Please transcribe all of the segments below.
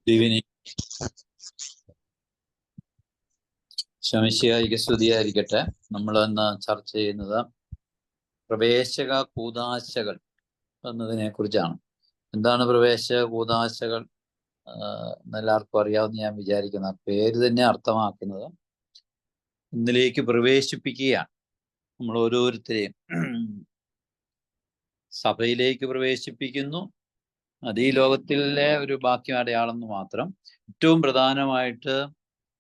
ദൈവനെ ശമിശിഹായിക്ക് സ്തുതിയായിരിക്കട്ടെ. നമ്മൾ ഇന്ന് ചർച്ച ചെയ്യുന്നത് പ്രവേശക കൂദാശകൾ എന്നതിനെ കുറിച്ചാണ്. എന്താണ് പ്രവേശക കൂദാശകൾ എന്നെല്ലാവർക്കും അറിയാവുന്ന ഞാൻ വിചാരിക്കുന്ന പേര് തന്നെ അർത്ഥമാക്കുന്നത് ഇന്നിലേക്ക് പ്രവേശിപ്പിക്കുകയാണ്. നമ്മൾ ഓരോരുത്തരെയും സഭയിലേക്ക് പ്രവേശിപ്പിക്കുന്നു. അത് ഈ ലോകത്തിലെ ഒരു ബാക്കി അടയാളം എന്ന് മാത്രം. ഏറ്റവും പ്രധാനമായിട്ട്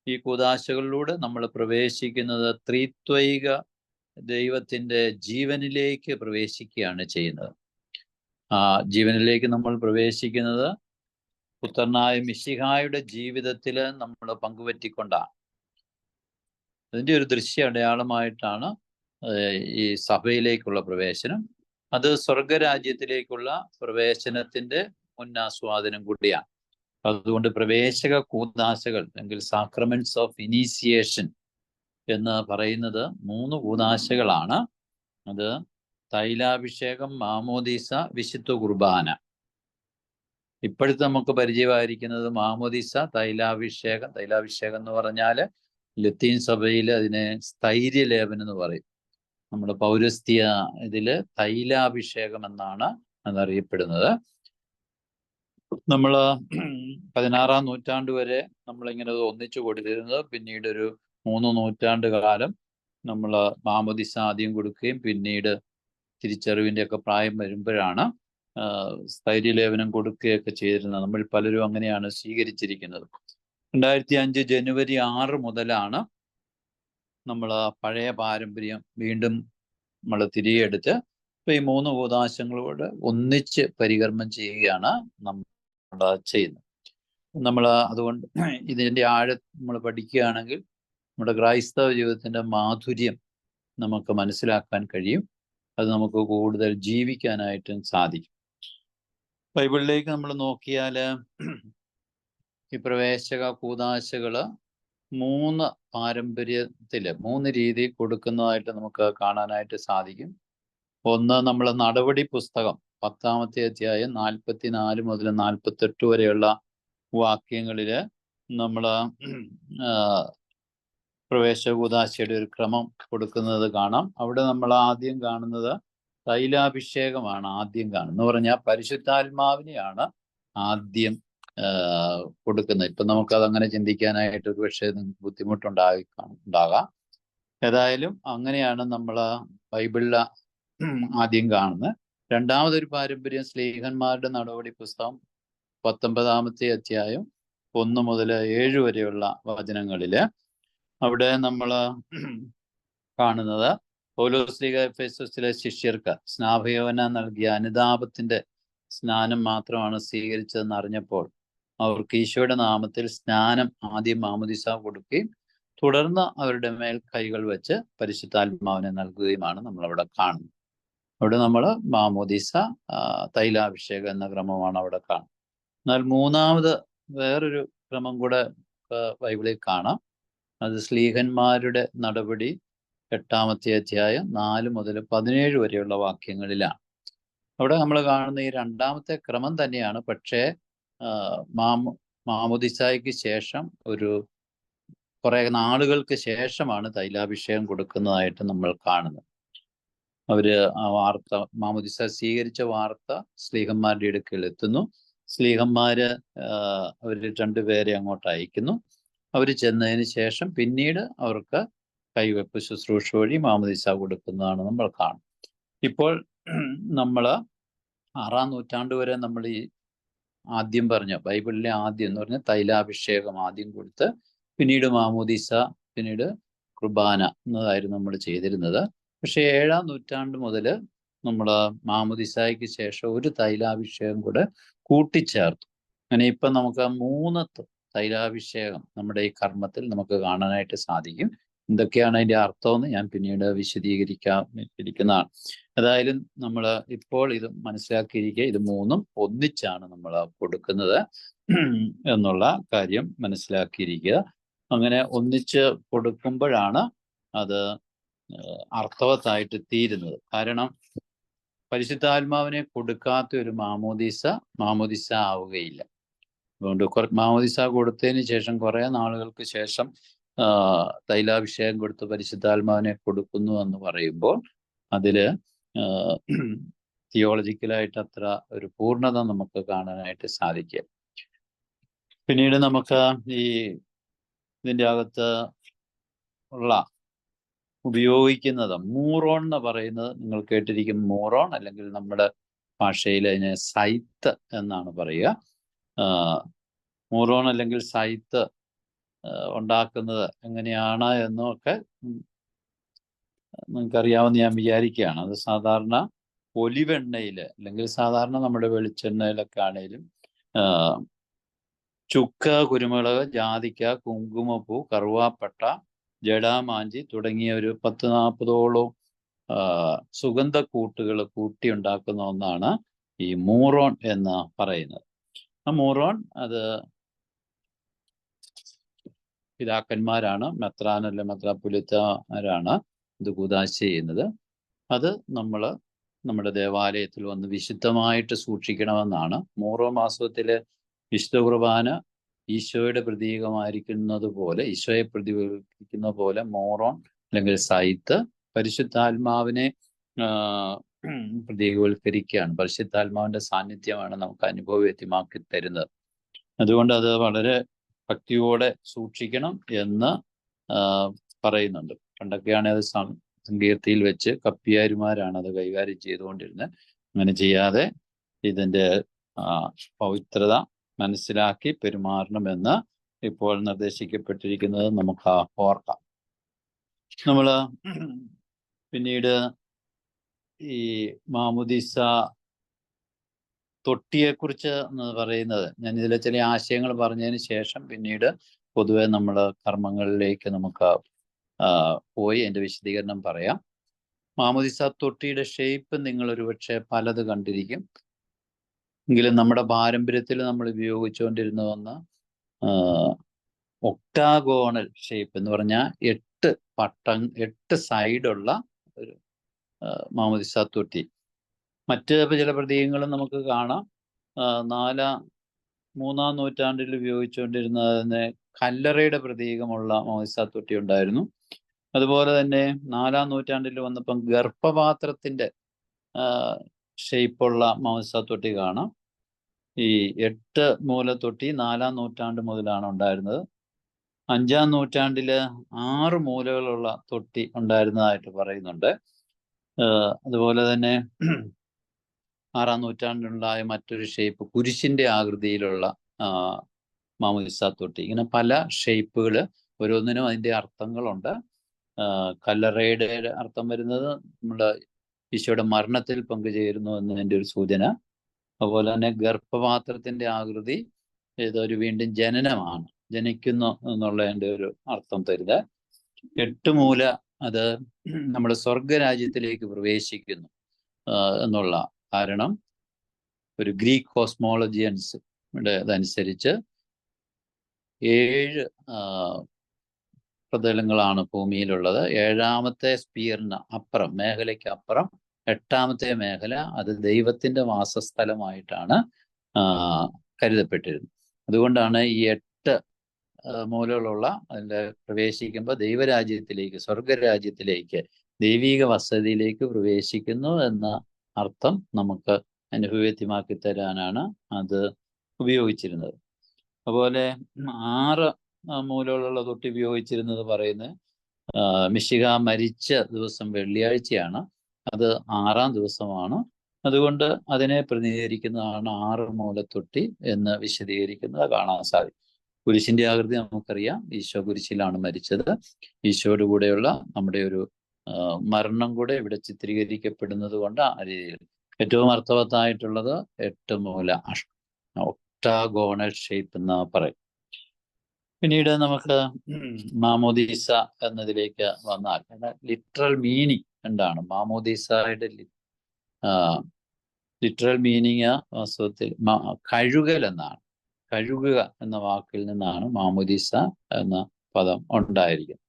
ഈ കൂദാശകളിലൂടെ നമ്മൾ പ്രവേശിക്കുന്നത് ത്രിത്വൈക ദൈവത്തിൻ്റെ ജീവനിലേക്ക് പ്രവേശിക്കുകയാണ് ചെയ്യുന്നത്. ആ ജീവനിലേക്ക് നമ്മൾ പ്രവേശിക്കുന്നത് പുത്രനായ മിശിഹായുടെ ജീവിതത്തിൽ നമ്മൾ പങ്കുപറ്റിക്കൊണ്ടാണ്. അതിൻ്റെ ഒരു ദൃശ്യ അടയാളമായിട്ടാണ് ഈ സഭയിലേക്കുള്ള പ്രവേശനം. അത് സ്വർഗരാജ്യത്തിലേക്കുള്ള പ്രവേശനത്തിൻ്റെ മുന്നാസ്വാദനം കൂടിയാണ്. അതുകൊണ്ട് പ്രവേശക കൂദാശകൾ അല്ലെങ്കിൽ സാക്രമെന്റ്സ് ഓഫ് ഇനീസിയേഷൻ എന്ന് പറയുന്നത് 3 കൂദാശകളാണ്. അത് തൈലാഭിഷേകം, മാമോദീസ, വിശുദ്ധ കുർബാന. ഇപ്പോഴത്തെ നമുക്ക് പരിചയമായിരിക്കുന്നത് മാമോദീസ, തൈലാഭിഷേകം. തൈലാഭിഷേകം എന്ന് പറഞ്ഞാൽ ലത്തീൻ സഭയിൽ അതിനെ സ്ഥൈര്യലേപനം എന്ന് പറയും. നമ്മുടെ പൗരസ്ത്യ ഇതില് തൈലാഭിഷേകം എന്നാണ് അതറിയപ്പെടുന്നത്. നമ്മൾ 16-ാം നൂറ്റാണ്ട് വരെ നമ്മളിങ്ങനെ ഒന്നിച്ചു കൊടുത്തിരുന്നത്. പിന്നീട് ഒരു 3 നൂറ്റാണ്ട് കാലം നമ്മൾ മാമോദീസ ആദ്യം കൊടുക്കുകയും പിന്നീട് തിരിച്ചറിവിൻ്റെ ഒക്കെ പ്രായം വരുമ്പോഴാണ് സ്ഥൈര്യലേപനം കൊടുക്കുകയൊക്കെ ചെയ്തിരുന്നത്. നമ്മൾ പലരും അങ്ങനെയാണ് സ്വീകരിച്ചിരിക്കുന്നത്. 2005 ജനുവരി 6 മുതലാണ് നമ്മൾ പഴയ പാരമ്പര്യം വീണ്ടും നമ്മൾ തിരികെ എടുത്ത് ഇപ്പം ഈ 3 കൂദാശകളോട് ഒന്നിച്ച് പരികർമ്മം ചെയ്യുകയാണ് നമ്മൾ ചെയ്യുന്നത്. നമ്മൾ അതുകൊണ്ട് ഇതിൻ്റെ ആഴം നമ്മൾ പഠിക്കുകയാണെങ്കിൽ നമ്മുടെ ക്രൈസ്തവ ജീവിതത്തിൻ്റെ മാധുര്യം നമുക്ക് മനസ്സിലാക്കാൻ കഴിയും. അത് നമുക്ക് കൂടുതൽ ജീവിക്കാനായിട്ടും സാധിക്കും. ബൈബിളിലേക്ക് നമ്മൾ നോക്കിയാൽ ഈ പ്രവേശക കൂദാശകൾ 3 പാരമ്പര്യത്തിൽ 3 രീതിയിൽ കൊടുക്കുന്നതായിട്ട് നമുക്ക് കാണാനായിട്ട് സാധിക്കും. ഒന്ന്, നമ്മൾ നടപടി പുസ്തകം 10-ാമത്തെ അധ്യായം 44 മുതൽ 48 വരെയുള്ള വാക്യങ്ങളിൽ നമ്മൾ പ്രവേശക കൂദാശയുടെ ഒരു ക്രമം കൊടുക്കുന്നത് കാണാം. അവിടെ നമ്മൾ ആദ്യം കാണുന്നത് തൈലാഭിഷേകമാണ്. ആദ്യം കാണുന്നത് പറഞ്ഞാൽ പരിശുദ്ധാത്മാവിനെയാണ് ആദ്യം കൊടുക്കുന്നത്. ഇപ്പം നമുക്കതങ്ങനെ ചിന്തിക്കാനായിട്ട് ഒരു പക്ഷേ ബുദ്ധിമുട്ടുണ്ടാകാം. ഏതായാലും അങ്ങനെയാണ് നമ്മൾ ബൈബിളിൽ ആദ്യം കാണുന്നത്. രണ്ടാമതൊരു പാരമ്പര്യം സ്ലീഹന്മാരുടെ നടപടി പുസ്തകം 19-ാമത്തെ അധ്യായം 1 മുതൽ 7 വരെയുള്ള വചനങ്ങളിൽ അവിടെ നമ്മൾ കാണുന്നത് പൗലോസ് ശ്ലീഹ എഫെസോസിലെ ശിഷ്യർക്ക് സ്നാപയോന നൽകിയ അനുതാപത്തിൻ്റെ സ്നാനം മാത്രമാണ് സ്വീകരിച്ചതെന്ന് അറിഞ്ഞപ്പോൾ അവർക്ക് ഈശോയുടെ നാമത്തിൽ സ്നാനം ആദ്യം മാമോദീസ കൊടുക്കുകയും തുടർന്ന് അവരുടെ മേൽ കൈകൾ വെച്ച് പരിശുദ്ധാത്മാവിനെ നൽകുകയുമാണ് നമ്മളവിടെ കാണുന്നത്. അവിടെ നമ്മൾ മാമോദീസ, തൈലാഭിഷേകം എന്ന ക്രമമാണ് അവിടെ കാണുന്നത്. എന്നാൽ മൂന്നാമത് വേറൊരു ക്രമം കൂടെ ബൈബിളിൽ കാണാം. അത് സ്ലീഹന്മാരുടെ നടപടി 8-ാമത്തെ അധ്യായം 4 മുതൽ 17 വരെയുള്ള വാക്യങ്ങളിലാണ്. അവിടെ നമ്മൾ കാണുന്ന ഈ രണ്ടാമത്തെ ക്രമം തന്നെയാണ്. പക്ഷേ മാമോദീസായ്ക്ക് ശേഷം ഒരു കുറേ നാളുകൾക്ക് ശേഷമാണ് തൈലാഭിഷേകം കൊടുക്കുന്നതായിട്ട് നമ്മൾ കാണുന്നത്. അവര് ആ വാർത്ത, മാമോദീസ സ്വീകരിച്ച വാർത്ത സ്ലീഹന്മാരുടെ അടുക്കൽ എത്തുന്നു. സ്ലീഹന്മാര് അവർ 2 പേരെ അങ്ങോട്ട് അയക്കുന്നു. അവർ ചെന്നതിന് ശേഷം പിന്നീട് അവർക്ക് കൈവെപ്പ് ശുശ്രൂഷ വഴി മാമോദീസ കൊടുക്കുന്നതാണ് നമ്മൾ കാണും. ഇപ്പോൾ നമ്മൾ 6-ാം നൂറ്റാണ്ട് വരെ നമ്മൾ ഈ ആദ്യം പറഞ്ഞ ബൈബിളിലെ ആദ്യം എന്ന് പറഞ്ഞാൽ തൈലാഭിഷേകം ആദ്യം കൊടുത്ത് പിന്നീട് മാമോദീസ പിന്നീട് കുർബാന എന്നതായിരുന്നു നമ്മൾ ചെയ്തിരുന്നത്. പക്ഷേ 7-ാം നൂറ്റാണ്ട് മുതൽ നമ്മൾ മാമോദീസായ്ക്ക് ശേഷം ഒരു തൈലാഭിഷേകം കൂടെ കൂട്ടിച്ചേർത്തു. അങ്ങനെ ഇപ്പം നമുക്ക് 3 തൈലാഭിഷേകം നമ്മുടെ ഈ കർമ്മത്തിൽ നമുക്ക് കാണാനായിട്ട് സാധിക്കും. എന്തൊക്കെയാണ് അതിൻ്റെ അർത്ഥമെന്ന് ഞാൻ പിന്നീട് വിശദീകരിക്കുന്നതാണ്. ഏതായാലും നമ്മൾ ഇപ്പോൾ ഇത് മനസ്സിലാക്കിയിരിക്കുക, ഇത് 3ഉം ഒന്നിച്ചാണ് നമ്മൾ കൊടുക്കുന്നത് എന്നുള്ള കാര്യം മനസ്സിലാക്കിയിരിക്കുക. അങ്ങനെ ഒന്നിച്ച് കൊടുക്കുമ്പോഴാണ് അത് അർത്ഥവത്തായിട്ട് തീരുന്നത്. കാരണം പരിശുദ്ധാത്മാവിനെ കൊടുക്കാത്ത ഒരു മാമോദീസ ആവുകയില്ല. അതുകൊണ്ട് മാമോദിസ കൊടുത്തതിന് ശേഷം കുറേ നാളുകൾക്ക് ശേഷം തൈലാഭിഷേകം കൊടുത്ത് പരിശുദ്ധാത്മാവിനെ കൊടുക്കുന്നു എന്ന് പറയുമ്പോൾ അതില് തിയോളജിക്കലായിട്ട് അത്ര ഒരു പൂർണ്ണത നമുക്ക് കാണാനായിട്ട് സാധിക്കും. പിന്നീട് നമുക്ക് ഈ ഇതിൻ്റെ അകത്ത് ഉള്ള ഉപയോഗിക്കുന്നത് മൂറോൺ എന്ന് പറയുന്നത് നിങ്ങൾ കേട്ടിരിക്കും. മൂറോൺ അല്ലെങ്കിൽ നമ്മുടെ ഭാഷയിൽ അതിനെ സൈത്ത് എന്നാണ് പറയുക. മൂറോൺ അല്ലെങ്കിൽ സൈത്ത് ഉണ്ടാക്കുന്നത് എങ്ങനെയാണ് എന്നൊക്കെ നിങ്ങൾക്കറിയാമെന്ന് ഞാൻ വിചാരിക്കുകയാണ്. അത് സാധാരണ ഒലിവെണ്ണയിൽ അല്ലെങ്കിൽ സാധാരണ നമ്മുടെ വെളിച്ചെണ്ണയിലൊക്കെ ആണെങ്കിലും ചുക്ക്, കുരുമുളക്, ജാതിക്ക, കുങ്കുമപ്പൂ, കറുവാപ്പട്ട, ജടാമാഞ്ചി തുടങ്ങിയ ഒരു 10-40ഓളം സുഗന്ധക്കൂട്ടുകൾ കൂട്ടി ഉണ്ടാക്കുന്ന ഒന്നാണ് ഈ മൂറോൺ എന്ന് പറയുന്നത്. ആ മൂറോൺ അത് പിതാക്കന്മാരാണ്, മെത്രാനല്ല മെത്രാപ്പൊലീത്തമാരാണ് ഇത് കൂദാശ ചെയ്യുന്നത്. അത് നമ്മൾ നമ്മുടെ ദേവാലയത്തിൽ വന്ന് വിശുദ്ധമായിട്ട് സൂക്ഷിക്കണമെന്നാണ്. മൂറോൺ മാസത്തിലെ വിശുദ്ധ കുർബാന ഈശോയുടെ പ്രതീകമായിരിക്കുന്നത് പോലെ, ഈശോയെ പ്രതിഫലിപ്പിക്കുന്ന പോലെ മൂറോൺ അല്ലെങ്കിൽ സൈത്ത് പരിശുദ്ധാത്മാവിനെ പ്രതീകവൽക്കരിക്കുകയാണ്. പരിശുദ്ധാത്മാവിന്റെ സാന്നിധ്യമാണ് നമുക്ക് അനുഭവവേദ്യമാക്കി തരുന്നത്. അതുകൊണ്ട് അത് വളരെ ഭക്തിയോടെ സൂക്ഷിക്കണം എന്ന് പറയുന്നുണ്ട്. പണ്ടൊക്കെയാണെങ്കിൽ അത് സങ്കീർത്തിയിൽ വെച്ച് കപ്പിയാരുമാരാണ് അത് കൈകാര്യം ചെയ്തുകൊണ്ടിരുന്നത്. അങ്ങനെ ചെയ്യാതെ ഇതിൻ്റെ പവിത്രത മനസ്സിലാക്കി പെരുമാറണമെന്ന് ഇപ്പോൾ നിർദ്ദേശിക്കപ്പെട്ടിരിക്കുന്നത് നമുക്ക് ഓർക്കാം. നമ്മൾ പിന്നീട് ഈ മാമുദീസ തൊട്ടിയെക്കുറിച്ച് പറയുന്നത്, ഞാൻ ഇതിലെ ചില ആശയങ്ങൾ പറഞ്ഞതിന് ശേഷം പിന്നീട് പൊതുവെ നമ്മൾ കർമ്മങ്ങളിലേക്ക് നമുക്ക് പോയി എൻ്റെ വിശദീകരണം പറയാം. മാമുദീസ തൊട്ടിയുടെ ഷേപ്പ് നിങ്ങൾ ഒരുപക്ഷെ പലത് കണ്ടിരിക്കും. എങ്കിലും നമ്മുടെ പാരമ്പര്യത്തിൽ നമ്മൾ ഉപയോഗിച്ചുകൊണ്ടിരുന്ന ഒന്ന് ഒക്ടാഗോണൽ ഷേപ്പ് എന്ന് പറഞ്ഞാൽ 8 സൈഡുള്ള ഒരു മാമുദീസ തൊട്ടി. മറ്റ് ചില പ്രതീകങ്ങളും നമുക്ക് കാണാം. 3-ആം നൂറ്റാണ്ടിൽ ഉപയോഗിച്ചുകൊണ്ടിരുന്നതിന് കല്ലറയുടെ പ്രതീകമുള്ള മാമുദീസ തൊട്ടി ഉണ്ടായിരുന്നു. അതുപോലെ തന്നെ 4-ആം നൂറ്റാണ്ടിൽ വന്നപ്പം ഗർഭപാത്രത്തിൻ്റെ ഷേപ്പുള്ള മാമുദീസ തൊട്ടി കാണാം. ഈ 8 മൂലത്തൊട്ടി 4-ആം നൂറ്റാണ്ട് മുതലാണ് ഉണ്ടായിരുന്നത്. 5-ആം നൂറ്റാണ്ടിൽ 6 മൂലകളുള്ള തൊട്ടി ഉണ്ടായിരുന്നതായിട്ട് പറയുന്നുണ്ട്. അതുപോലെ തന്നെ 6-ആം നൂറ്റാണ്ടിലുണ്ടായ മറ്റൊരു ഷേപ്പ് കുരിശിൻ്റെ ആകൃതിയിലുള്ള മാമുദീസ തൊട്ടി. ഇങ്ങനെ പല ഷേപ്പുകൾ, ഓരോന്നിനും അതിൻ്റെ അർത്ഥങ്ങളുണ്ട്. കല്ലറയുടെ അർത്ഥം വരുന്നത് നമ്മുടെ ഈശോയുടെ മരണത്തിൽ പങ്കുചേരുന്നു എന്നതിൻ്റെ ഒരു സൂചന. അതുപോലെ തന്നെ ഗർഭപാത്രത്തിൻ്റെ ആകൃതി ഇതൊരു വീണ്ടും ജനനമാണ്, ജനിക്കുന്നു എന്നുള്ളതിൻ്റെ ഒരു അർത്ഥം തരുക. 8 മൂല അത് നമ്മൾ സ്വർഗരാജ്യത്തിലേക്ക് പ്രവേശിക്കുന്നു എന്നുള്ള കാരണം ഒരു ഗ്രീക്ക് കോസ്മോളജിയൻസ് ഇതനുസരിച്ച് 7 പ്രതലങ്ങളാണ് ഭൂമിയിലുള്ളത്. 7-ാമത്തെ സ്പിയറിന് അപ്പുറം, മേഖലയ്ക്ക് അപ്പുറം 8-ാമത്തെ മേഖല അത് ദൈവത്തിൻ്റെ വാസസ്ഥലമായിട്ടാണ് കരുതപ്പെട്ടിരുന്നത്. അതുകൊണ്ടാണ് ഈ 8 മൂലകളുള്ള അതിൻ്റെ പ്രവേശിക്കുമ്പോൾ ദൈവരാജ്യത്തിലേക്ക്, സ്വർഗരാജ്യത്തിലേക്ക്, ദൈവിക വസതിയിലേക്ക് പ്രവേശിക്കുന്നു എന്ന അർത്ഥം നമുക്ക് അനുഭവവേദ്യമാക്കി തരാനാണ് അത് ഉപയോഗിച്ചിരുന്നത്. അതുപോലെ 6 മൂലകളുള്ള തൊട്ടി ഉപയോഗിച്ചിരുന്നത് പറയുന്നത് മിശിഹ മരിച്ച ദിവസം വെള്ളിയാഴ്ചയാണ്, അത് 6-ാം ദിവസമാണ്. അതുകൊണ്ട് അതിനെ പ്രതിനിധീകരിക്കുന്നതാണ് 6 മൂലത്തൊട്ടി എന്ന് വിശദീകരിക്കുന്നത് കാണാൻ സാധിക്കും. കുരിശിൻ്റെ ആകൃതി നമുക്കറിയാം, ഈശോ കുരിശിലാണ് മരിച്ചത്. ഈശോയുടെ കൂടെയുള്ള നമ്മുടെ ഒരു മരണം കൂടെ ഇവിടെ ചിത്രീകരിക്കപ്പെടുന്നത് കൊണ്ട് ആ രീതിയിൽ ഏറ്റവും അർത്ഥവത്തായിട്ടുള്ളത് 8 മൂല ഒക്ടാഗോണൽ ഷേപ്പ് എന്ന് പറയും. പിന്നീട് നമുക്ക് മാമോദീസ എന്നതിലേക്ക് വന്നാൽ ലിറ്ററൽ മീനിങ് എന്താണ്? മാമോദീസയുടെ ലിറ്ററൽ മീനിങ് വാസ്തവത്തിൽ കഴുകൽ എന്നാണ്. കഴുകുക എന്ന വാക്കിൽ നിന്നാണ് മാമോദീസ എന്ന പദം ഉണ്ടായിരിക്കുന്നത്.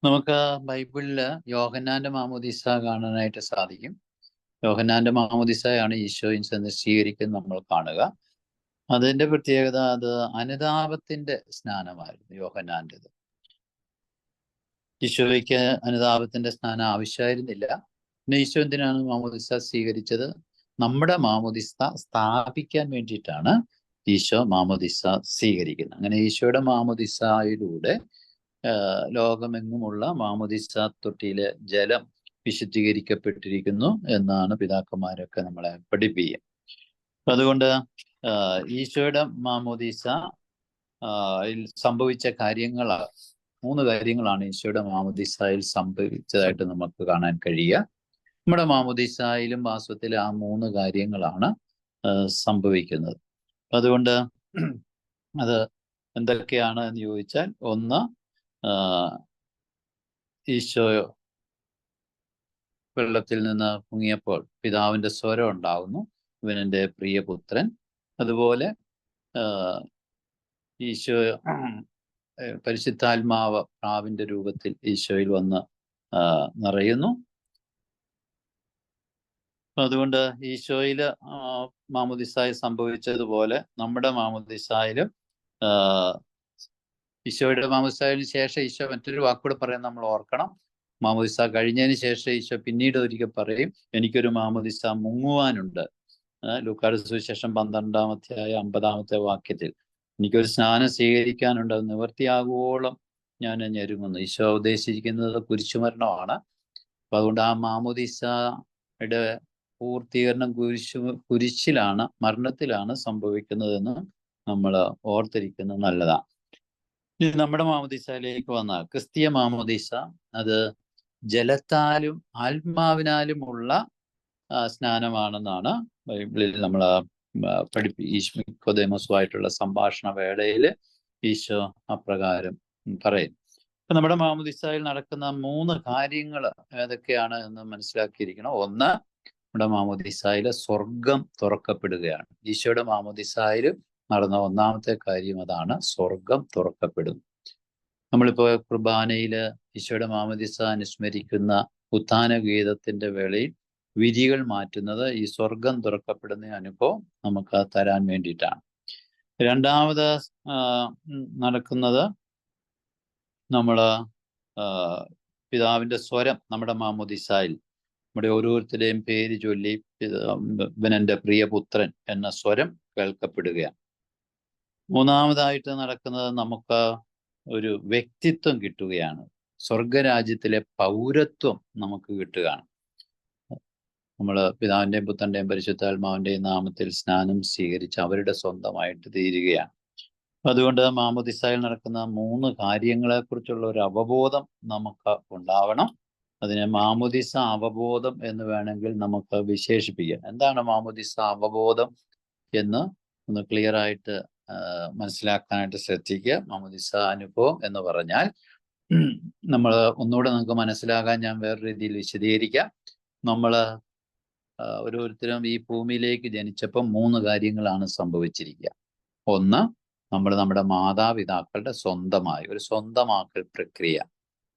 നമുക്ക് ബൈബിളിൽ യോഹന്നാന്റെ മാമോദീസ കാണാനായിട്ട് സാധിക്കും. യോഹന്നാന്റെ മാമോദീസയാണ് ഈശോയും സ്വീകരിക്കുന്നത് നമ്മൾ കാണുക. അതിന്റെ പ്രത്യേകത അത് അനുതാപത്തിന്റെ സ്നാനമായിരുന്നു യോഹന്നാൻ്റെത്. ഈശോയ്ക്ക് അനുതാപത്തിന്റെ സ്നാനം ആവശ്യമായിരുന്നില്ല. പിന്നെ ഈശോ എന്തിനാണ് മാമോദിസ സ്വീകരിച്ചത്? നമ്മുടെ മാമോദിസ സ്ഥാപിക്കാൻ വേണ്ടിയിട്ടാണ് ഈശോ മാമോദിസ സ്വീകരിക്കുന്നത്. അങ്ങനെ ഈശോയുടെ മാമോദിസയിലൂടെ ലോകമെങ്ങുമുള്ള മാമോദിസ തൊട്ടിയിലെ ജലം വിശുദ്ധീകരിക്കപ്പെട്ടിരിക്കുന്നു എന്നാണ് പിതാക്കന്മാരൊക്കെ നമ്മളെ പഠിപ്പിക്കുക. അതുകൊണ്ട് ഈശോയുടെ മാമോദിസ സംഭവിച്ച കാര്യങ്ങൾ 3 കാര്യങ്ങളാണ് ഈശോയുടെ മാമോദിസയിൽ സംഭവിച്ചതായിട്ട് നമുക്ക് കാണാൻ കഴിയുക. നമ്മുടെ മാമോദിസയിലും വാസ്തവത്തിൽ ആ 3 കാര്യങ്ങളാണ് സംഭവിക്കുന്നത്. അതുകൊണ്ട് അത് എന്തൊക്കെയാണ് എന്ന് ചോദിച്ചാൽ, ഒന്ന്, ഈശോ വെള്ളത്തിൽ നിന്ന് മുങ്ങിയപ്പോൾ പിതാവിന്റെ സ്വരം ഉണ്ടാകുന്നു, ഇവൻ എൻ്റെ പ്രിയപുത്രൻ. അതുപോലെ ഈശോ പരിശുദ്ധാത്മാവ് പ്രാവിന്റെ രൂപത്തിൽ ഈശോയിൽ വന്ന് നിറയുന്നു. അതുകൊണ്ട് ഈശോയില് മാമോദിസായി സംഭവിച്ചതുപോലെ നമ്മുടെ മാമോദിസായിലും ഈശോയുടെ മാമോദിസായിന് ശേഷം ഈശോ മറ്റൊരു വാക്കുകൂടെ പറയാൻ നമ്മൾ ഓർക്കണം. മാമോദിസ കഴിഞ്ഞതിന് ശേഷം ഈശോ പിന്നീട് ഒരിക്കൽ പറയും, എനിക്കൊരു മാമോദിസ മുങ്ങുവാനുണ്ട്. ലൂക്കായുടെ സുവിശേഷം 12-ാം അധ്യായം 50-ാമത്തെ വാക്യത്തിൽ, എനിക്കൊരു സ്നാനം സ്വീകരിക്കാനുണ്ട്, അത് നിവൃത്തിയാകുവോളം ഞാൻ ഞെരുങ്ങുന്നു. ഈശോ ഉദ്ദേശിച്ചിരിക്കുന്നത് കുരിശുമരണമാണ്. അപ്പൊ അതുകൊണ്ട് ആ മാമോദിസയുടെ പൂർത്തീകരണം കുരിശിലാണ്, മരണത്തിലാണ് സംഭവിക്കുന്നതെന്ന് നമ്മൾ ഓർത്തിരിക്കുന്നത് നല്ലതാണ്. ഇനി നമ്മുടെ മാമോദിസയിലേക്ക് വന്നാൽ, ക്രിസ്തീയ മാമോദിസ അത് ജലത്താലും ആത്മാവിനാലുമുള്ള സ്നാനമാണെന്നാണ് ബൈബിളിൽ നമ്മൾ നിക്കോദേമോസുമായിട്ടുള്ള സംഭാഷണ വേളയിൽ ഈശോ അപ്രകാരം പറയും. അപ്പൊ നമ്മുടെ മാമോദിസയിൽ നടക്കുന്ന 3 കാര്യങ്ങൾ ഏതൊക്കെയാണ് എന്ന് മനസ്സിലാക്കിയിരിക്കണം. ഒന്ന്, നമ്മുടെ മാമോദിസയിലെ സ്വർഗം തുറക്കപ്പെടുകയാണ്. ഈശോയുടെ മാമോദിസയിൽ നടന്ന 1-ാമത്തെ കാര്യം അതാണ്, സ്വർഗം തുറക്കപ്പെടുന്നു. നമ്മളിപ്പോൾ കുർബാനയില് ഈശോയുടെ മാമോദിസ അനുസ്മരിക്കുന്ന ഉത്ഥാന ഗീതത്തിന്റെ വേളയിൽ വിധികൾ മാറ്റുന്നത് ഈ സ്വർഗം തുറക്കപ്പെടുന്ന അനുഭവം നമുക്ക് തരാൻ വേണ്ടിയിട്ടാണ്. രണ്ടാമത് നടക്കുന്നത്, നമ്മള് പിതാവിന്റെ സ്വരം നമ്മുടെ മാമോദിസയിൽ, നമ്മുടെ ഓരോരുത്തരുടെയും പേര് ചൊല്ലി ഇവനെൻ്റെ പ്രിയപുത്രൻ എന്ന സ്വരം കേൾക്കപ്പെടുകയാണ്. മൂന്നാമതായിട്ട് നടക്കുന്നത്, നമുക്ക് ഒരു വ്യക്തിത്വം കിട്ടുകയാണ്. സ്വർഗരാജ്യത്തിലെ പൗരത്വം നമുക്ക് കിട്ടുകയാണ്. നമ്മൾ പിതാവിൻ്റെയും പുത്രൻ്റെയും പരിശുദ്ധാത്മാവിൻ്റെയും നാമത്തിൽ സ്നാനം സ്വീകരിച്ച് അവരുടെ സ്വന്തമായിട്ട് തീരുകയാണ്. അതുകൊണ്ട് മാമോദിസയിൽ നടക്കുന്ന 3 കാര്യങ്ങളെക്കുറിച്ചുള്ള ഒരു അവബോധം നമുക്ക് ഉണ്ടാവണം. അതിനെ മാമോദിസ അവബോധം എന്ന് വേണമെങ്കിൽ നമുക്ക് വിശേഷിപ്പിക്കാം. എന്താണ് മാമോദിസ അവബോധം എന്ന് ഒന്ന് ക്ലിയർ ആയിട്ട് മനസ്സിലാക്കാനായിട്ട് ശ്രദ്ധിക്കുക. മാമോദിസ അനുഭവം എന്ന് പറഞ്ഞാൽ, നമ്മൾ ഒന്നുകൂടെ നമുക്ക് മനസ്സിലാകാൻ ഞാൻ വേറെ രീതിയിൽ വിശദീകരിക്കാം. നമ്മൾ ഓരോരുത്തരും ഈ ഭൂമിയിലേക്ക് ജനിച്ചപ്പോൾ 3 കാര്യങ്ങളാണ് സംഭവിച്ചിരിക്കുക. ഒന്ന്, നമ്മൾ നമ്മുടെ മാതാപിതാക്കളുടെ സ്വന്തമായി ഒരു സ്വന്തമാക്കൽ പ്രക്രിയ.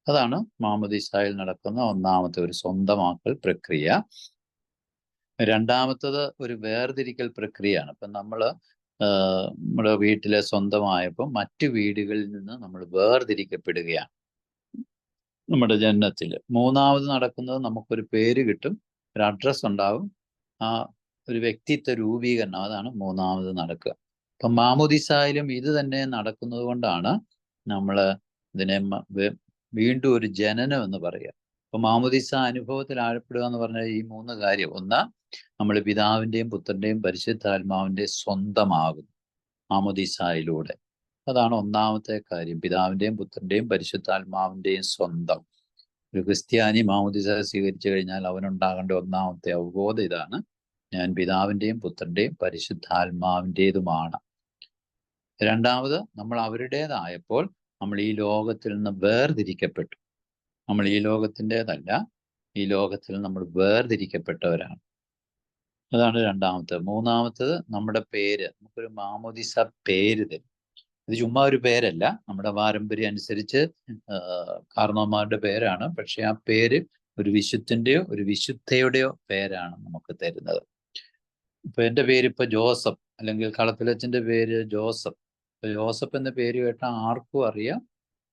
അതാണ് മാമോദിസയിൽ നടക്കുന്ന 1-ാമത്തെ ഒരു സ്വന്തമാക്കൽ പ്രക്രിയ. രണ്ടാമത്തത് ഒരു വേർതിരിക്കൽ പ്രക്രിയയാണ്. ഇപ്പം നമ്മൾ നമ്മുടെ വീട്ടിലെ സ്വന്തമായപ്പോൾ മറ്റു വീടുകളിൽ നിന്ന് നമ്മൾ വേർതിരിക്കപ്പെടുകയാണ് നമ്മുടെ ജനനത്തിൽ. മൂന്നാമത് നടക്കുന്നത്, നമുക്കൊരു പേര് കിട്ടും, ഒരു അഡ്രസ്സ് ഉണ്ടാവും, ആ ഒരു വ്യക്തിത്വ രൂപീകരണം, അതാണ് മൂന്നാമത് നടക്കുക. അപ്പം മാമോദിസയിലും ഇത് തന്നെ നടക്കുന്നത് കൊണ്ടാണ് നമ്മൾ ഇതിനെ വീണ്ടും ഒരു ജനനം എന്ന് പറയുക. അപ്പൊ മാമോദിസ അനുഭവത്തിൽ ആഴപ്പെടുക എന്ന് പറഞ്ഞാൽ ഈ 3 കാര്യം. ഒന്ന്, നമ്മൾ പിതാവിൻ്റെയും പുത്രൻ്റെയും പരിശുദ്ധാത്മാവിൻ്റെയും സ്വന്തമാകുന്നു മാമോദിസയിലൂടെ. അതാണ് 1-ാമത്തെ കാര്യം, പിതാവിൻ്റെയും പുത്രൻ്റെയും പരിശുദ്ധാത്മാവിൻ്റെയും സ്വന്തം. ഒരു ക്രിസ്ത്യാനി മാമോദിസ സ്വീകരിച്ചു കഴിഞ്ഞാൽ അവനുണ്ടാകേണ്ട 1-ാമത്തെ അവബോധം ഇതാണ്, ഞാൻ പിതാവിൻ്റെയും പുത്രൻ്റെയും പരിശുദ്ധാത്മാവിൻ്റേതുമാണ്. രണ്ടാമത്, നമ്മൾ അവരുടേതായപ്പോൾ നമ്മൾ ഈ ലോകത്തിൽ നിന്ന് വേർതിരിക്കപ്പെട്ടു. നമ്മൾ ഈ ലോകത്തിൻ്റെതല്ല, ഈ ലോകത്തിൽ നമ്മൾ വേർതിരിക്കപ്പെട്ടവരാണ്. അതാണ് രണ്ടാമത്തെ. മൂന്നാമത്തത്, നമ്മുടെ പേര്, നമുക്കൊരു മാമോദിസ പേര് തരും. ഇത് ചുമ്മാ ഒരു പേരല്ല, നമ്മുടെ പാരമ്പര്യം അനുസരിച്ച് കാരണവന്മാരുടെ പേരാണ്. പക്ഷെ ആ പേര് ഒരു വിശുദ്ധൻ്റെയോ ഒരു വിശുദ്ധയുടെയോ പേരാണ് നമുക്ക് തരുന്നത്. ഇപ്പൊ എൻ്റെ പേരിപ്പോ ജോസഫ്, അല്ലെങ്കിൽ കളത്തിലച്ഛൻ്റെ പേര് ജോസഫ്. ജോസഫ് എന്ന പേര് കേട്ടാൽ ആർക്കും അറിയാം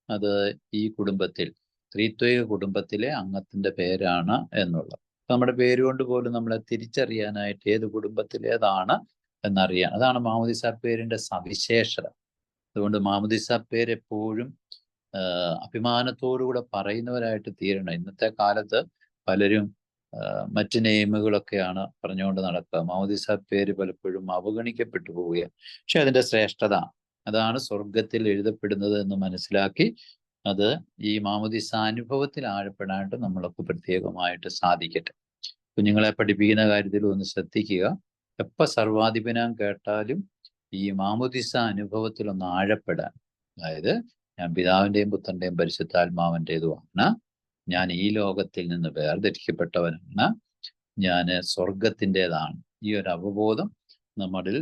അത് ഈ കുടുംബത്തിൽ, ത്രിത്വൈക കുടുംബത്തിലെ അംഗത്തിന്റെ പേരാണ് എന്നുള്ളത്. നമ്മുടെ പേര് കൊണ്ട് പോലും നമ്മളെ തിരിച്ചറിയാനായിട്ട് ഏത് കുടുംബത്തിലേതാണ് എന്നറിയാൻ, അതാണ് മാമോദിസ പേരിന്റെ സവിശേഷത. അതുകൊണ്ട് മാമോദിസ പേര് എപ്പോഴും അഭിമാനത്തോടുകൂടെ പറയുന്നവരായിട്ട് തീരണം. ഇന്നത്തെ കാലത്ത് പലരും മറ്റ് നെയിമുകളൊക്കെയാണ് പറഞ്ഞുകൊണ്ട് നടക്കുക. മാമോദിസ പേര് പലപ്പോഴും അവഗണിക്കപ്പെട്ടു പോവുകയാണ്. പക്ഷെ അതിന്റെ ശ്രേഷ്ഠത അതാണ് സ്വർഗത്തിൽ എഴുതപ്പെടുന്നത് എന്ന് മനസ്സിലാക്കി അത് ഈ മാമോദിസ അനുഭവത്തിൽ ആഴപ്പെടാനായിട്ട് നമ്മളൊക്കെ പ്രത്യേകമായിട്ട് സാധിക്കട്ടെ. കുഞ്ഞുങ്ങളെ പഠിപ്പിക്കുന്ന കാര്യത്തിൽ ഒന്ന് ശ്രദ്ധിക്കുക. എപ്പോൾ സർവാധിപനാം കേട്ടാലും ഈ മാമോദിസ അനുഭവത്തിൽ ഒന്ന് ആഴപ്പെടാൻ, അതായത് ഞാൻ പിതാവിൻ്റെയും പുത്രൻ്റെയും പരിശുദ്ധാത്മാവിൻ്റെതുമാണ്, ഞാൻ ഈ ലോകത്തിൽ നിന്ന് വേർതിരിക്കപ്പെട്ടവനാണ്, ഞാൻ സ്വർഗത്തിൻ്റെതാണ്. ഈ ഒരു അവബോധം നമ്മളിൽ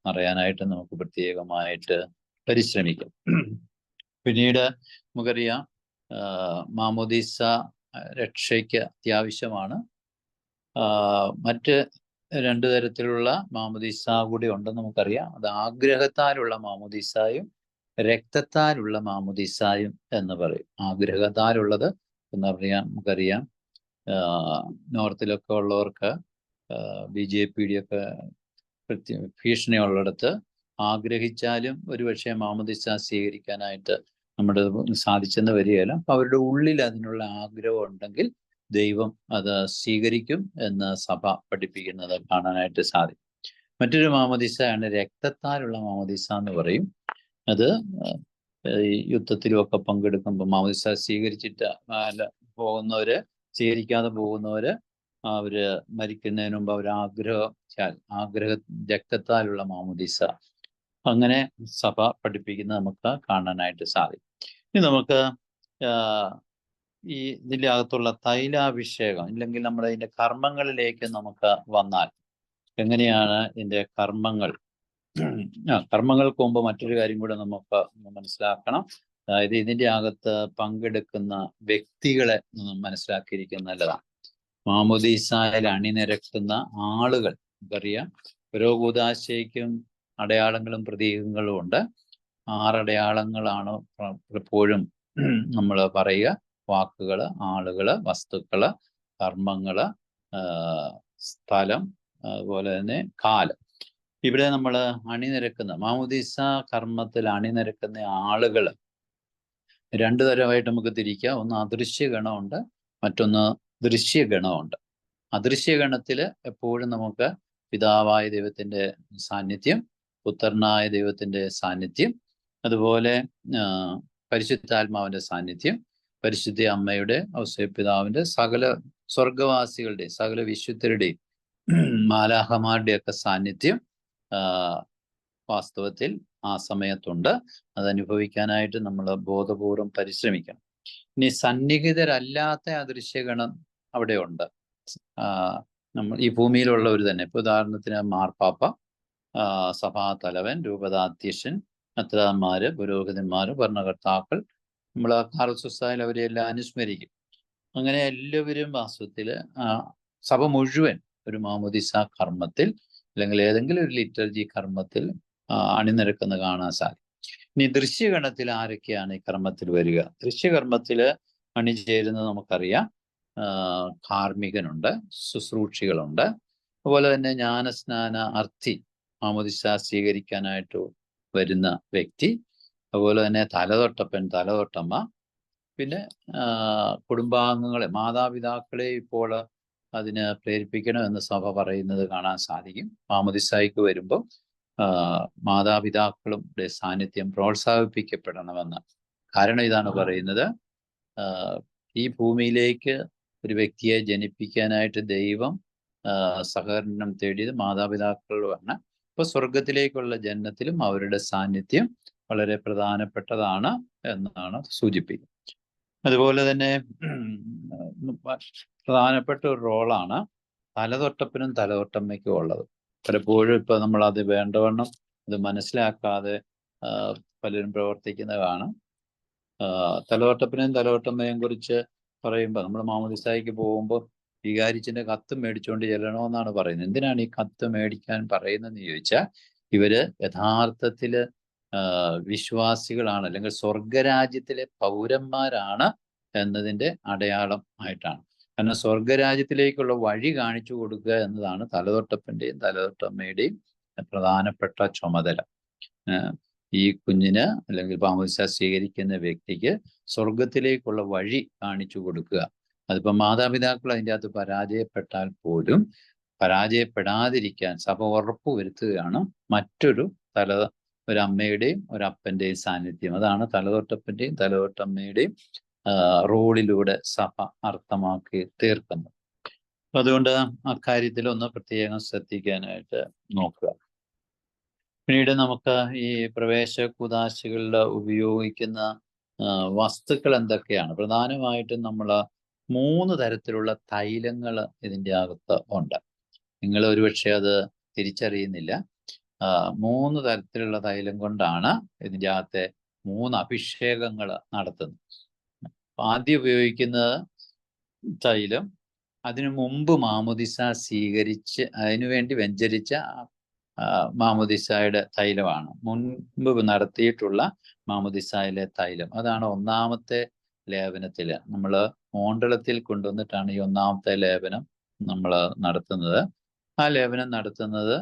പറയാനായിട്ട് നമുക്ക് പ്രത്യേകമായിട്ട് പരിശ്രമിക്കാം. പിന്നീട് നമുക്കറിയാം മാമോദിസ രക്ഷയ്ക്ക് അത്യാവശ്യമാണ്. മറ്റ് 2 തരത്തിലുള്ള മാമോദിസ കൂടി ഉണ്ടെന്ന് നമുക്കറിയാം. അത് ആഗ്രഹത്താലുള്ള മാമോദിസായും രക്തത്താലുള്ള മാമോദിസായും എന്ന് പറയും. ആഗ്രഹത്താലുള്ളത് എന്ന് പറയാം, നമുക്കറിയാം നോർത്തിലൊക്കെ ഉള്ളവർക്ക് BJPD ഒക്കെ ഭീഷണി ഉള്ളിടത്ത് ആഗ്രഹിച്ചാലും ഒരുപക്ഷെ മാമോദിസ സ്വീകരിക്കാനായിട്ട് നമ്മുടെ സാധിച്ചെന്ന് വരികയില്ല. അപ്പം അവരുടെ ഉള്ളിൽ അതിനുള്ള ആഗ്രഹം ഉണ്ടെങ്കിൽ ദൈവം അത് സ്വീകരിക്കും എന്ന് സഭ പഠിപ്പിക്കുന്നത് കാണാനായിട്ട് സാധിക്കും. മറ്റൊരു മാമോദിസയാണ് രക്തത്താലുള്ള മാമോദിസ എന്ന് പറയും. അത് യുദ്ധത്തിലുമൊക്കെ പങ്കെടുക്കുമ്പോൾ മാമോദിസ സ്വീകരിച്ചിട്ട് പോകുന്നവര്, സ്വീകരിക്കാതെ പോകുന്നവര്, അവര് മരിക്കുന്നതിന് മുമ്പ് അവർ രക്തത്താലുള്ള മാമോദിസ, അങ്ങനെ സഭ പഠിപ്പിക്കുന്നത് നമുക്ക് കാണാനായിട്ട് സാധിക്കും. ഇനി നമുക്ക് ഈ ഇതിൻ്റെ അകത്തുള്ള തൈലാഭിഷേകം, ഇല്ലെങ്കിൽ നമ്മുടെ ഇതിൻ്റെ കർമ്മങ്ങളിലേക്ക് നമുക്ക് വന്നാൽ എങ്ങനെയാണ് ഇതിൻ്റെ കർമ്മങ്ങൾ. കർമ്മങ്ങൾക്ക് മുമ്പ് മറ്റൊരു കാര്യം കൂടെ നമുക്ക് മനസ്സിലാക്കണം. അതായത് ഇതിൻ്റെ അകത്ത് പങ്കെടുക്കുന്ന വ്യക്തികളെ മനസ്സിലാക്കിയിരിക്കുന്നത് നല്ലതാണ്. മാമോദീസായിൽ അണിനിരക്കുന്ന ആളുകൾ, നമുക്കറിയാം ഓരോ കൂദാശയ്ക്കും അടയാളങ്ങളും പ്രതീകങ്ങളും ഉണ്ട്. 6 അടയാളങ്ങളാണ് എപ്പോഴും നമ്മൾ പറയുക. വാക്കുകൾ, ആളുകൾ, വസ്തുക്കൾ, കർമ്മങ്ങൾ, സ്ഥലം, അതുപോലെ തന്നെ കാലം. ഇവിടെ നമ്മൾ അണിനിരക്കുന്ന മാമോദീസ കർമ്മത്തിൽ അണിനിരക്കുന്ന ആളുകൾ 2 തരമായിട്ട് നമുക്ക് തിരിക്കാം. ഒന്ന് അദൃശ്യ ഗണമുണ്ട്, മറ്റൊന്ന് ദൃശ്യഗണമുണ്ട്. അദൃശ്യഗണത്തിൽ എപ്പോഴും നമുക്ക് പിതാവായ ദൈവത്തിൻ്റെ സാന്നിധ്യം, പുത്രനായ ദൈവത്തിൻ്റെ സാന്നിധ്യം, അതുപോലെ പരിശുദ്ധാത്മാവിൻ്റെ സാന്നിധ്യം, പരിശുദ്ധ അമ്മയുടെ ഔസേപ്പിതാവിൻ്റെ, സകല സ്വർഗവാസികളുടെയും സകല വിശുദ്ധരുടെയും മാലാഹമാരുടെയൊക്കെ സാന്നിധ്യം വാസ്തവത്തിൽ ആ സമയത്തുണ്ട്. അതനുഭവിക്കാനായിട്ട് നമ്മൾ ബോധപൂർവം പരിശ്രമിക്കണം. ഇനി സന്നിഹിതരല്ലാത്ത അദൃശ്യഗണം അവിടെ ഉണ്ട്. നമ്മൾ ഈ ഭൂമിയിലുള്ളവർ തന്നെ, ഇപ്പോൾ ഉദാഹരണത്തിന് മാർപ്പാപ്പ, സഭാതലവൻ, രൂപതാധ്യക്ഷൻ, മെത്രാന്മാര്, പുരോഹിതന്മാര്, ഭരണകർത്താക്കൾ, നമ്മൾ കാർസുസായാലും അവരെല്ലാം അനുസ്മരിക്കും. അങ്ങനെ എല്ലാവരും വാസ്തവത്തിൽ സഭ മുഴുവൻ ഒരു മാമോദിസ കർമ്മത്തിൽ അല്ലെങ്കിൽ ഏതെങ്കിലും ഒരു ലിറ്റർജി കർമ്മത്തിൽ അണിനിരക്കുന്ന കാണാൻ സാധിക്കും. ഇനി ദൃശ്യഗണത്തിൽ ആരൊക്കെയാണ് ഈ കർമ്മത്തിൽ വരിക? ദൃശ്യകർമ്മത്തിൽ അണിചേരുന്നത് നമുക്കറിയാം. കാർമ്മികനുണ്ട്, ശുശ്രൂഷികളുണ്ട്, അതുപോലെ തന്നെ ജ്ഞാനസ്നാന അർത്ഥി, മാമോദിസ സ്വീകരിക്കാനായിട്ട് വരുന്ന വ്യക്തി, അതുപോലെ തന്നെ തലതൊട്ടപ്പൻ, തലതൊട്ടമ്മ, പിന്നെ കുടുംബാംഗങ്ങളെ, മാതാപിതാക്കളെ ഇപ്പോൾ അതിന് പ്രേരിപ്പിക്കണമെന്ന് സഭ പറയുന്നത് കാണാൻ സാധിക്കും. മാമോദിസായ്ക്ക് വരുമ്പോൾ മാതാപിതാക്കളുടെ സാന്നിധ്യം പ്രോത്സാഹിപ്പിക്കപ്പെടണമെന്ന്. കാരണം ഇതാണ് പറയുന്നത്, ഈ ഭൂമിയിലേക്ക് ഒരു വ്യക്തിയെ ജനിപ്പിക്കാനായിട്ട് ദൈവം സഹകരണം തേടിയത് മാതാപിതാക്കളുമാണ്. അപ്പോൾ സ്വർഗത്തിലേക്കുള്ള ജനനത്തിലും അവരുടെ സാന്നിധ്യം വളരെ പ്രധാനപ്പെട്ടതാണ് എന്നാണ് സൂചിപ്പിക്കുന്നത്. അതുപോലെ തന്നെ പ്രധാനപ്പെട്ട ഒരു റോളാണ് തലതൊട്ടപ്പനും തലതൊട്ടമ്മയ്ക്കും ഉള്ളത്. പലപ്പോഴും ഇപ്പം നമ്മളത് വേണ്ടവണ്ണം അത് മനസ്സിലാക്കാതെ പലരും പ്രവർത്തിക്കുന്നതാണ്. തലതൊട്ടപ്പനെയും തലതൊട്ടമ്മയെയും കുറിച്ച് പറയുമ്പോൾ നമ്മൾ മാമോദിസായ്ക്ക് പോകുമ്പോൾ വികാരിച്ചിന്റെ കത്ത് മേടിച്ചുകൊണ്ട് ചെല്ലണമെന്നാണ് പറയുന്നത്. എന്തിനാണ് ഈ കത്ത് മേടിക്കാൻ പറയുന്നതെന്ന് ചോദിച്ചാൽ, ഇവര് യഥാർത്ഥത്തില് വിശ്വാസികളാണ്, അല്ലെങ്കിൽ സ്വർഗരാജ്യത്തിലെ പൗരന്മാരാണ് എന്നതിന്റെ അടയാളം ആയിട്ടാണ്. കാരണം സ്വർഗരാജ്യത്തിലേക്കുള്ള വഴി കാണിച്ചു കൊടുക്കുക എന്നതാണ് തലതൊട്ടപ്പന്റെയും തലതൊട്ടമ്മയുടെയും പ്രധാനപ്പെട്ട ചുമതല. ഈ കുഞ്ഞിന് അല്ലെങ്കിൽ മാമോദിസ സ്വീകരിക്കുന്ന വ്യക്തിക്ക് സ്വർഗത്തിലേക്കുള്ള വഴി കാണിച്ചു കൊടുക്കുക. അതിപ്പോൾ മാതാപിതാക്കൾ അതിൻ്റെ അകത്ത് പരാജയപ്പെട്ടാൽ പോലും പരാജയപ്പെടാതിരിക്കാൻ സഭ ഉറപ്പ് വരുത്തുകയാണ് മറ്റൊരു ഒരമ്മയുടെയും ഒരപ്പൻ്റെയും സാന്നിധ്യം. അതാണ് തലതൊട്ടപ്പൻ്റെയും തലതൊട്ടമ്മയുടെയും റോളിലൂടെ സഭ അർത്ഥമാക്കി തീർക്കുന്നത്. അതുകൊണ്ട് അക്കാര്യത്തിൽ ഒന്ന് പ്രത്യേകം ശ്രദ്ധിക്കാനായിട്ട് നോക്കുക. പിന്നീട് നമുക്ക് ഈ പ്രവേശ കൂദാശകളിൽ ഉപയോഗിക്കുന്ന വസ്തുക്കൾ എന്തൊക്കെയാണ്? പ്രധാനമായിട്ടും നമ്മൾ 3 തരത്തിലുള്ള തൈലങ്ങൾ ഇതിൻ്റെ അകത്ത് ഉണ്ട്. നിങ്ങൾ ഒരുപക്ഷെ അത് തിരിച്ചറിയുന്നില്ല. 3 തരത്തിലുള്ള തൈലം കൊണ്ടാണ് ഇതിൻ്റെ അകത്തെ 3 അഭിഷേകങ്ങൾ നടത്തുന്നത്. ആദ്യം ഉപയോഗിക്കുന്നത് തൈലം അതിനു മുമ്പ് മാമോദിസ സ്വീകരിച്ച് അതിനുവേണ്ടി വെഞ്ചരിച്ച മാമോദിസായുടെ തൈലമാണ്. മുൻപ് നടത്തിയിട്ടുള്ള മാമോദിസായിലെ തൈലം, അതാണ് ഒന്നാമത്തെ ലേപനത്തിൽ. നമ്മൾ മോണ്ടളത്തിൽ കൊണ്ടുവന്നിട്ടാണ് ഈ ഒന്നാമത്തെ ലേപനം നമ്മൾ നടത്തുന്നത്. ആ ലേപനം നടത്തുന്നത്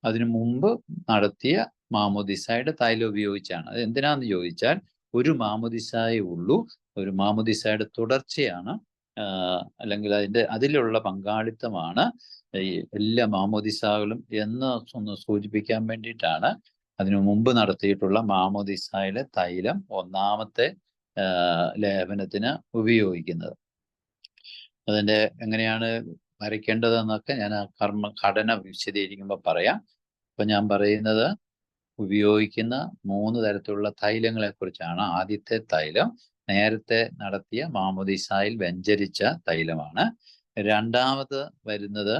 അതിനു മുമ്പ് നടത്തിയ മാമോദിസായുടെ തൈലം ഉപയോഗിച്ചാണ്. അത് എന്തിനാന്ന് ചോദിച്ചാൽ, ഒരു മാമോദിസായേ ഉള്ളൂ, ഒരു മാമോദിസായുടെ തുടർച്ചയാണ്, അല്ലെങ്കിൽ അതിലുള്ള പങ്കാളിത്തമാണ് ഈ എല്ലാ മാമോദിസാകളും എന്ന് ഒന്ന് സൂചിപ്പിക്കാൻ വേണ്ടിയിട്ടാണ് അതിനു മുമ്പ് നടത്തിയിട്ടുള്ള മാമോദിസായിലെ തൈലം ഒന്നാമത്തെ ലേപനത്തിന് ഉപയോഗിക്കുന്നത്. അതിൻ്റെ എങ്ങനെയാണ് വരയ്ക്കേണ്ടതെന്നൊക്കെ ഞാൻ ഘടന വിശദീകരിക്കുമ്പോൾ പറയാം. ഇപ്പം ഞാൻ പറയുന്നത് ഉപയോഗിക്കുന്ന 3 തരത്തിലുള്ള തൈലങ്ങളെ കുറിച്ചാണ്. ആദ്യത്തെ തൈലം നേരത്തെ നടത്തിയ മാമോദിസായിൽ വെഞ്ചരിച്ച തൈലമാണ്. രണ്ടാമത് വരുന്നത്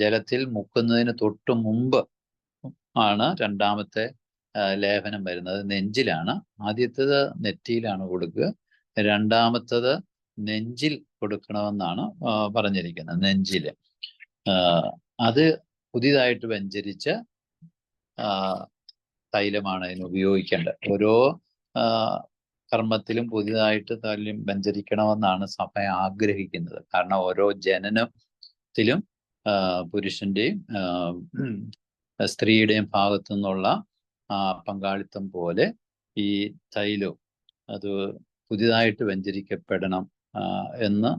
ജലത്തിൽ മുക്കുന്നതിന് തൊട്ട് മുമ്പ് ആണ് രണ്ടാമത്തെ ലേപനം വരുന്നത്. നെഞ്ചിലാണ്. ആദ്യത്തേത് നെറ്റിയിലാണ് കൊടുക്കുക, രണ്ടാമത്തത് നെഞ്ചിൽ കൊടുക്കണമെന്നാണ് പറഞ്ഞിരിക്കുന്നത്. നെഞ്ചിൽ അത് പുതിയതായിട്ട് വെഞ്ചരിച്ച തൈലമാണ് അതിന് ഉപയോഗിക്കേണ്ടത്. ഓരോ കർമ്മത്തിലും പുതിയതായിട്ട് തൈലം വെഞ്ചരിക്കണമെന്നാണ് സഭ ആഗ്രഹിക്കുന്നത്. കാരണം ഓരോ ജനനത്തിലും പുരുഷന്റെയും സ്ത്രീയുടെയും ഭാഗത്തു നിന്നുള്ള പങ്കാളിത്തം പോലെ ഈ തൈലവും അത് പുതിയതായിട്ട് വെഞ്ചരിക്കപ്പെടണം എന്ന്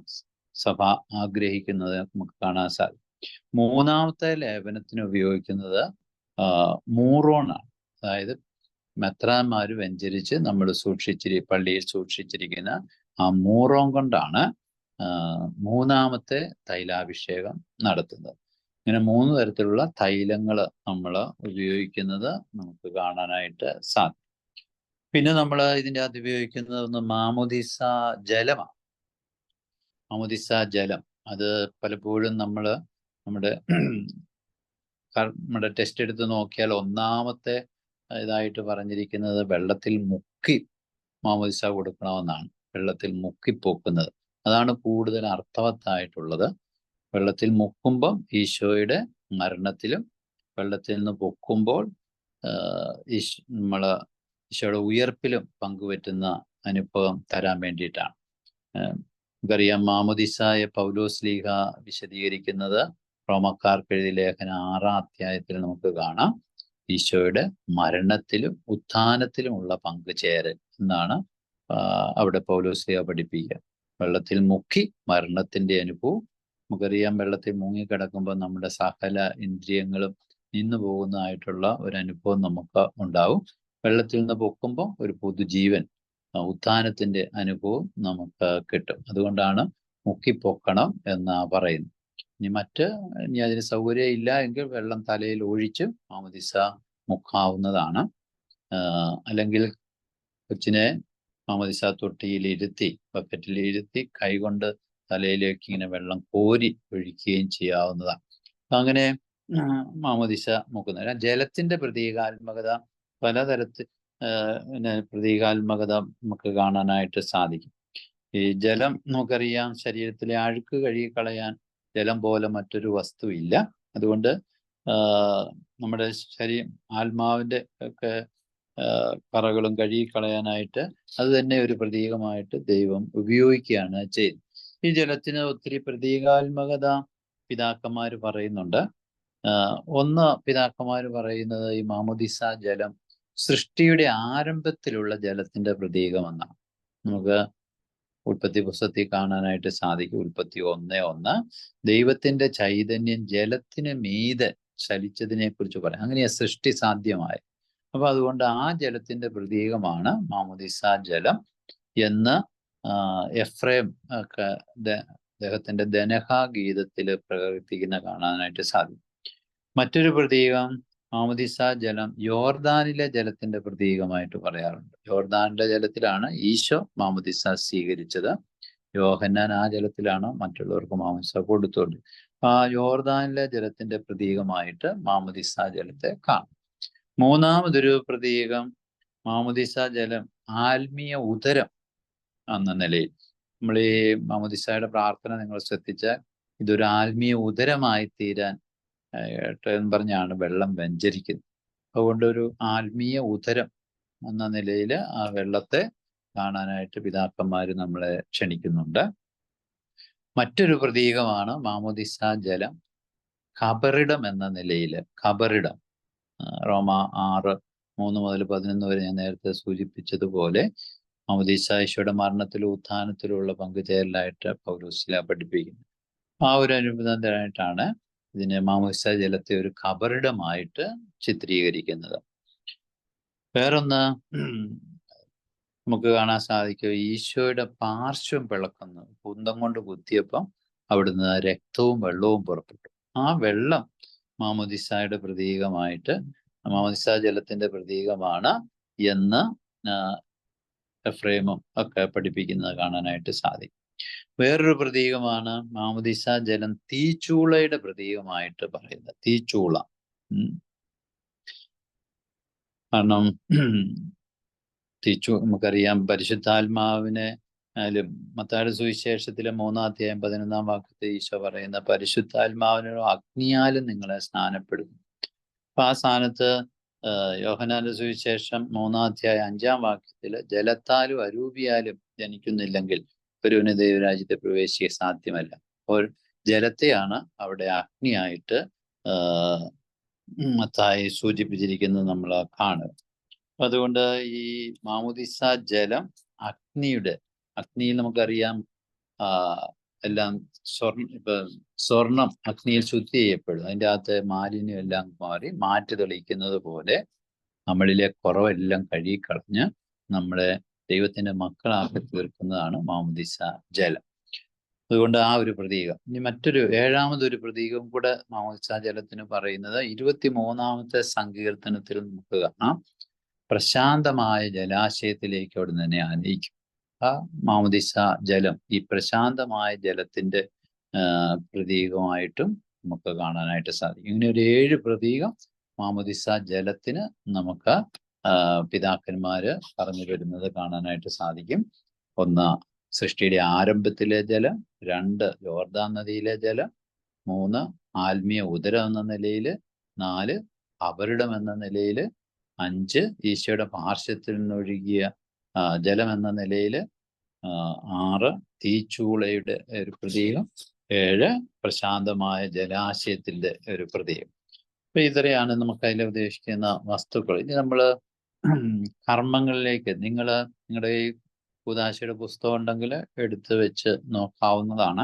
സഭ ആഗ്രഹിക്കുന്നത് നമുക്ക് കാണാൻ സാധിക്കും. മൂന്നാമത്തെ ലേപനത്തിന് ഉപയോഗിക്കുന്നത് മൂറോണാണ്. അതായത് മെത്രാന്മാർ വെഞ്ചരിച്ച് നമ്മൾ പള്ളിയിൽ സൂക്ഷിച്ചിരിക്കുന്ന ആ മൂറോൻ കൊണ്ടാണ് മൂന്നാമത്തെ തൈലാഭിഷേകം നടത്തുന്നത്. ഇങ്ങനെ 3 തരത്തിലുള്ള തൈലങ്ങൾ നമ്മൾ ഉപയോഗിക്കുന്നത് നമുക്ക് കാണാനായിട്ട് സാധിക്കും. പിന്നെ നമ്മൾ ഇതിൻ്റെ അകത്ത് ഉപയോഗിക്കുന്നത് ഒന്ന് മാമോദിസ ജലമാണ്. മാമോദിസ ജലം അത് പലപ്പോഴും നമ്മുടെ ടെസ്റ്റ് എടുത്ത് നോക്കിയാൽ ഒന്നാമത്തെ ഇതായിട്ട് പറഞ്ഞിരിക്കുന്നത് വെള്ളത്തിൽ മുക്കി മാമോദിസ കൊടുക്കണമെന്നാണ്. വെള്ളത്തിൽ മുക്കിപ്പൊക്കുന്നത് അതാണ് കൂടുതൽ അർത്ഥവത്തായിട്ടുള്ളത്. വെള്ളത്തിൽ മുക്കുമ്പം ഈശോയുടെ മരണത്തിലും വെള്ളത്തിൽ നിന്ന് പൊക്കുമ്പോൾ ഈശോയുടെ ഉയർപ്പിലും പങ്കുപറ്റുന്ന അനുഭവം തരാൻ വേണ്ടിയിട്ടാണ്. നമുക്കറിയാം, മാമോദിസായ പൗലോസ് ലീഹ വിശദീകരിക്കുന്നത് റോമക്കാർക്ക് എഴുതിയ ലേഖനം 6-ാം അധ്യായത്തിൽ നമുക്ക് കാണാം. ഈശോയുടെ മരണത്തിലും ഉത്ഥാനത്തിലുമുള്ള പങ്കുചേരൽ എന്നാണ് അവിടെ പൗലോസ് ലീഹ പഠിപ്പിക്കുക. വെള്ളത്തിൽ മുക്കി മരണത്തിന്റെ അനുഭവം. നമുക്കറിയാം, വെള്ളത്തിൽ മുങ്ങിക്കിടക്കുമ്പോൾ നമ്മുടെ സകല ഇന്ദ്രിയങ്ങളും നിന്നു പോകുന്നതായിട്ടുള്ള ഒരു അനുഭവം നമുക്ക് ഉണ്ടാവും. വെള്ളത്തിൽ നിന്ന് പൊക്കുമ്പോൾ ഒരു പുതുജീവൻ, ഉത്ഥാനത്തിന്റെ അനുഭവം നമുക്ക് കിട്ടും. അതുകൊണ്ടാണ് മുക്കിപ്പൊക്കണം എന്ന് പറയുന്നത്. ഇനി അതിന് സൗകര്യം ഇല്ല എങ്കിൽ വെള്ളം തലയിൽ ഒഴിച്ച് മാമോദിസ മുക്കാവുന്നതാണ്. അല്ലെങ്കിൽ കൊച്ചിനെ മാമോദിസ തൊട്ടിയിലിരുത്തി ബക്കറ്റിലിരുത്തി കൈകൊണ്ട് തലയിലേക്ക് ഇങ്ങനെ വെള്ളം കോരി ഒഴിക്കുകയും ചെയ്യാവുന്നതാണ്. അങ്ങനെ മാമോദിസ മുക്കുന്നത്. ജലത്തിന്റെ പ്രതീകാത്മകത പലതരത്തിൽ പ്രതീകാത്മകത നമുക്ക് കാണാനായിട്ട് സാധിക്കും. ഈ ജലം നമുക്കറിയാം, ശരീരത്തിലെ അഴുക്ക് കഴുകിക്കളയാൻ ജലം പോലെ മറ്റൊരു വസ്തു ഇല്ല. അതുകൊണ്ട് നമ്മുടെ ആത്മാവിൻ്റെ ഒക്കെ കറകളും കഴുകിക്കളയാനായിട്ട് അത് തന്നെ ഒരു പ്രതീകമായിട്ട് ദൈവം ഉപയോഗിക്കുകയാണ് ചെയ്യുന്നത്. ഈ ജലത്തിന് ഒത്തിരി പ്രതീകാത്മകത പിതാക്കന്മാർ പറയുന്നുണ്ട്. ഒന്ന് പിതാക്കന്മാർ പറയുന്നത് ഈ മാമോദിസ ജലം സൃഷ്ടിയുടെ ആരംഭത്തിലുള്ള ജലത്തിന്റെ പ്രതീകമെന്നാണ്. നമുക്ക് ഉൽപ്പത്തി പുസ്തകത്തിൽ കാണാനായിട്ട് സാധിക്കും. ഉൽപ്പത്തി 1:1 ദൈവത്തിന്റെ ചൈതന്യം ജലത്തിന് മീതെ ചലിച്ചതിനെ കുറിച്ച് പറയാം. അങ്ങനെയാ സൃഷ്ടി സാധ്യമായ. അപ്പൊ അതുകൊണ്ട് ആ ജലത്തിന്റെ പ്രതീകമാണ് മാമോദിസ ജലം എന്ന് എഫ്രേം ഒക്കെ അദ്ദേഹത്തിന്റെ ദനഹ ഗീതത്തിൽ പ്രകീർത്തിക്കുന്ന കാണാനായിട്ട് സാധിക്കും. മറ്റൊരു പ്രതീകം മാമോദിസ ജലം യോർദാനിലെ ജലത്തിന്റെ പ്രതീകമായിട്ട് പറയാറുണ്ട്. യോർദാനിലെ ജലത്തിലാണ് ഈശോ മാമോദിസ സ്വീകരിച്ചത്. യോഹന്നാൻ ആ ജലത്തിലാണ് മറ്റുള്ളവർക്ക് മാമോദിസ കൊടുത്തോണ്ട്. ആ യോർദാനിലെ ജലത്തിന്റെ പ്രതീകമായിട്ട് മാമോദിസ ജലത്തെ കാണും. മൂന്നാമതൊരു പ്രതീകം മാമോദിസ ജലം ആത്മീയ ഉദരം എന്ന നിലയിൽ. നമ്മൾ ഈ മാമോദിസയുടെ പ്രാർത്ഥന നിങ്ങൾ ശ്രദ്ധിച്ചാൽ ഇതൊരു ആത്മീയ ഉദരമായി തീരാൻ എന്ന് പറഞ്ഞാണ് വെള്ളം വ്യഞ്ചരിക്കുന്നത്. അതുകൊണ്ട് ഒരു ആത്മീയ ഉദരം എന്ന നിലയിൽ ആ വെള്ളത്തെ കാണാനായിട്ട് പിതാക്കന്മാർ നമ്മളെ ക്ഷണിക്കുന്നുണ്ട്. മറ്റൊരു പ്രതീകമാണ് മാമോദിസ ജലം ഖബറിടം എന്ന നിലയിൽ. ഖബറിടം റോമ 6:3-11 വരെ ഞാൻ നേരത്തെ സൂചിപ്പിച്ചതുപോലെ മാമോദിസ ഈശോയുടെ മരണത്തിലും ഉത്ഥാനത്തിലുള്ള പങ്കുചേരലായിട്ട് പൗലോസ്ലീഹ പഠിപ്പിക്കുന്നു. ആ ഒരു അനുബന്ധമായിട്ടാണ് ഇതിനെ മാമോദിസ ജലത്തെ ഒരു ഖബറിടമായിട്ട് ചിത്രീകരിക്കുന്നത്. വേറൊന്ന് നമുക്ക് കാണാൻ സാധിക്കും, ഈശോയുടെ പാർശ്വം പിളക്കുന്നു. കുന്തം കൊണ്ട് കുത്തിയപ്പം അവിടുന്ന് രക്തവും വെള്ളവും പുറപ്പെട്ടു. ആ വെള്ളം മാമോദിസയുടെ പ്രതീകമായിട്ട്, മാമോദിസ ജലത്തിന്റെ പ്രതീകമാണ് എന്ന് എഫ്രേമും ഒക്കെ പഠിപ്പിക്കുന്നത് കാണാനായിട്ട് സാധിക്കും. വേറൊരു പ്രതീകമാണ് മാമോദിസ ജലം തീച്ചൂളയുടെ പ്രതീകമായിട്ട് പറയുന്നത്. തീച്ചൂള കാരണം നമുക്കറിയാം പരിശുദ്ധാത്മാവിനെ മത്തായിയുടെ സുവിശേഷത്തിലെ 3:11 ഈശോ പറയുന്ന പരിശുദ്ധാത്മാവിനോ അഗ്നിയാലും നിങ്ങളെ സ്നാനപ്പെടുന്നു. അപ്പൊ ആ സ്ഥാനത്ത് യോഹന്നാന്റെ സുവിശേഷം 3:5 ജലത്താലും അരൂപിയാലും ജനിക്കുന്നില്ലെങ്കിൽ ഒരുവന് ദൈവരാജ്യത്തെ പ്രവേശിക്കാൻ സാധ്യമല്ല. അപ്പോൾ ജലത്തെയാണ് അവിടെ അഗ്നിയായിട്ട് മത്തായി സൂചിപ്പിച്ചിരിക്കുന്നത് നമ്മൾ കാണുക. അതുകൊണ്ട് ഈ മാമോദിസ ജലം അഗ്നിയിൽ നമുക്കറിയാം എല്ലാം സ്വർണം അഗ്നിയിൽ ശുദ്ധി ചെയ്യപ്പെടും. അതിൻ്റെ അകത്ത് മാലിന്യം എല്ലാം മാറി മാറ്റി തെളിയിക്കുന്നത് പോലെ നമ്മളിലെ കുറവെല്ലാം കഴുകിക്കളഞ്ഞ് നമ്മളെ ദൈവത്തിന്റെ മക്കളാക്കി തീർക്കുന്നതാണ് മാമോദിസ ജലം. അതുകൊണ്ട് ആ ഒരു പ്രതീകം. ഇനി മറ്റൊരു ഏഴാമതൊരു പ്രതീകം കൂടെ മാമോദിസ ജലത്തിന് പറയുന്നത് 23-ാമത്തെ സങ്കീർത്തനത്തിൽ നമുക്ക് കാണാം. പ്രശാന്തമായ ജലാശയത്തിലേക്ക് അവിടെ തന്നെ ആനയിക്കും. ആ മാമോദിസ ജലം ഈ പ്രശാന്തമായ ജലത്തിന്റെ പ്രതീകമായിട്ടും നമുക്ക് കാണാനായിട്ട് സാധിക്കും. ഇങ്ങനെ ഒരു 7 പ്രതീകം മാമോദിസ ജലത്തിന് നമുക്ക് പിതാക്കന്മാര് പറഞ്ഞു വരുന്നത് കാണാനായിട്ട് സാധിക്കും. 1 സൃഷ്ടിയുടെ ആരംഭത്തിലെ ജലം, 2 യോർദാൻ നദിയിലെ ജലം, 3 ആത്മീയ ഉദരം എന്ന നിലയിൽ, 4 അപരിടം എന്ന നിലയിൽ, 5 ഈശോയുടെ പാർശ്വത്തിൽ നിന്നൊഴുകിയ ജലം എന്ന നിലയിൽ, 6 തീച്ചൂളയുടെ ഒരു പ്രതീകം, 7 പ്രശാന്തമായ ജലാശയത്തിന്റെ ഒരു പ്രതീകം. അപ്പൊ ഇത്രയാണ് നമുക്ക് അതിൽ ഉദ്ദേശിക്കുന്ന വസ്തുക്കൾ. ഇനി നമ്മൾ കർമ്മങ്ങളിലേക്ക് നിങ്ങളുടെ ഈ കൂദാശയുടെ പുസ്തകം ഉണ്ടെങ്കിൽ എടുത്ത് വെച്ച് നോക്കാവുന്നതാണ്.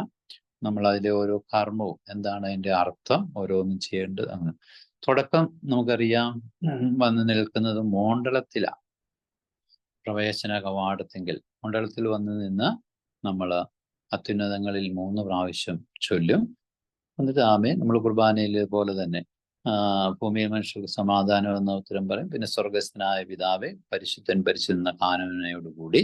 നമ്മൾ അതിലെ ഓരോ കർമ്മവും എന്താണ് അതിൻ്റെ അർത്ഥം, ഓരോന്നും ചെയ്യേണ്ടത്. അങ്ങനെ തുടക്കം നമുക്കറിയാം വന്ന് നിൽക്കുന്നത് മോണ്ടളത്തിലാണ്. പ്രവേശന കവാടത്തെങ്കിൽ മണ്ഡലത്തിൽ വന്ന് നിന്ന് നമ്മൾ അത്യുന്നതങ്ങളിൽ 3 പ്രാവശ്യം ചൊല്ലും. എന്നിട്ട് ആമേൻ. നമ്മൾ കുർബാനയിൽ പോലെ തന്നെ ഭൂമിയിൽ മനുഷ്യർക്ക് സമാധാനം എന്ന ഉത്തരം പറയും. പിന്നെ സ്വർഗസ്ഥനായ പിതാവേ പരിശുദ്ധൻ പരിശുദ്ധ കാനനയോടുകൂടി,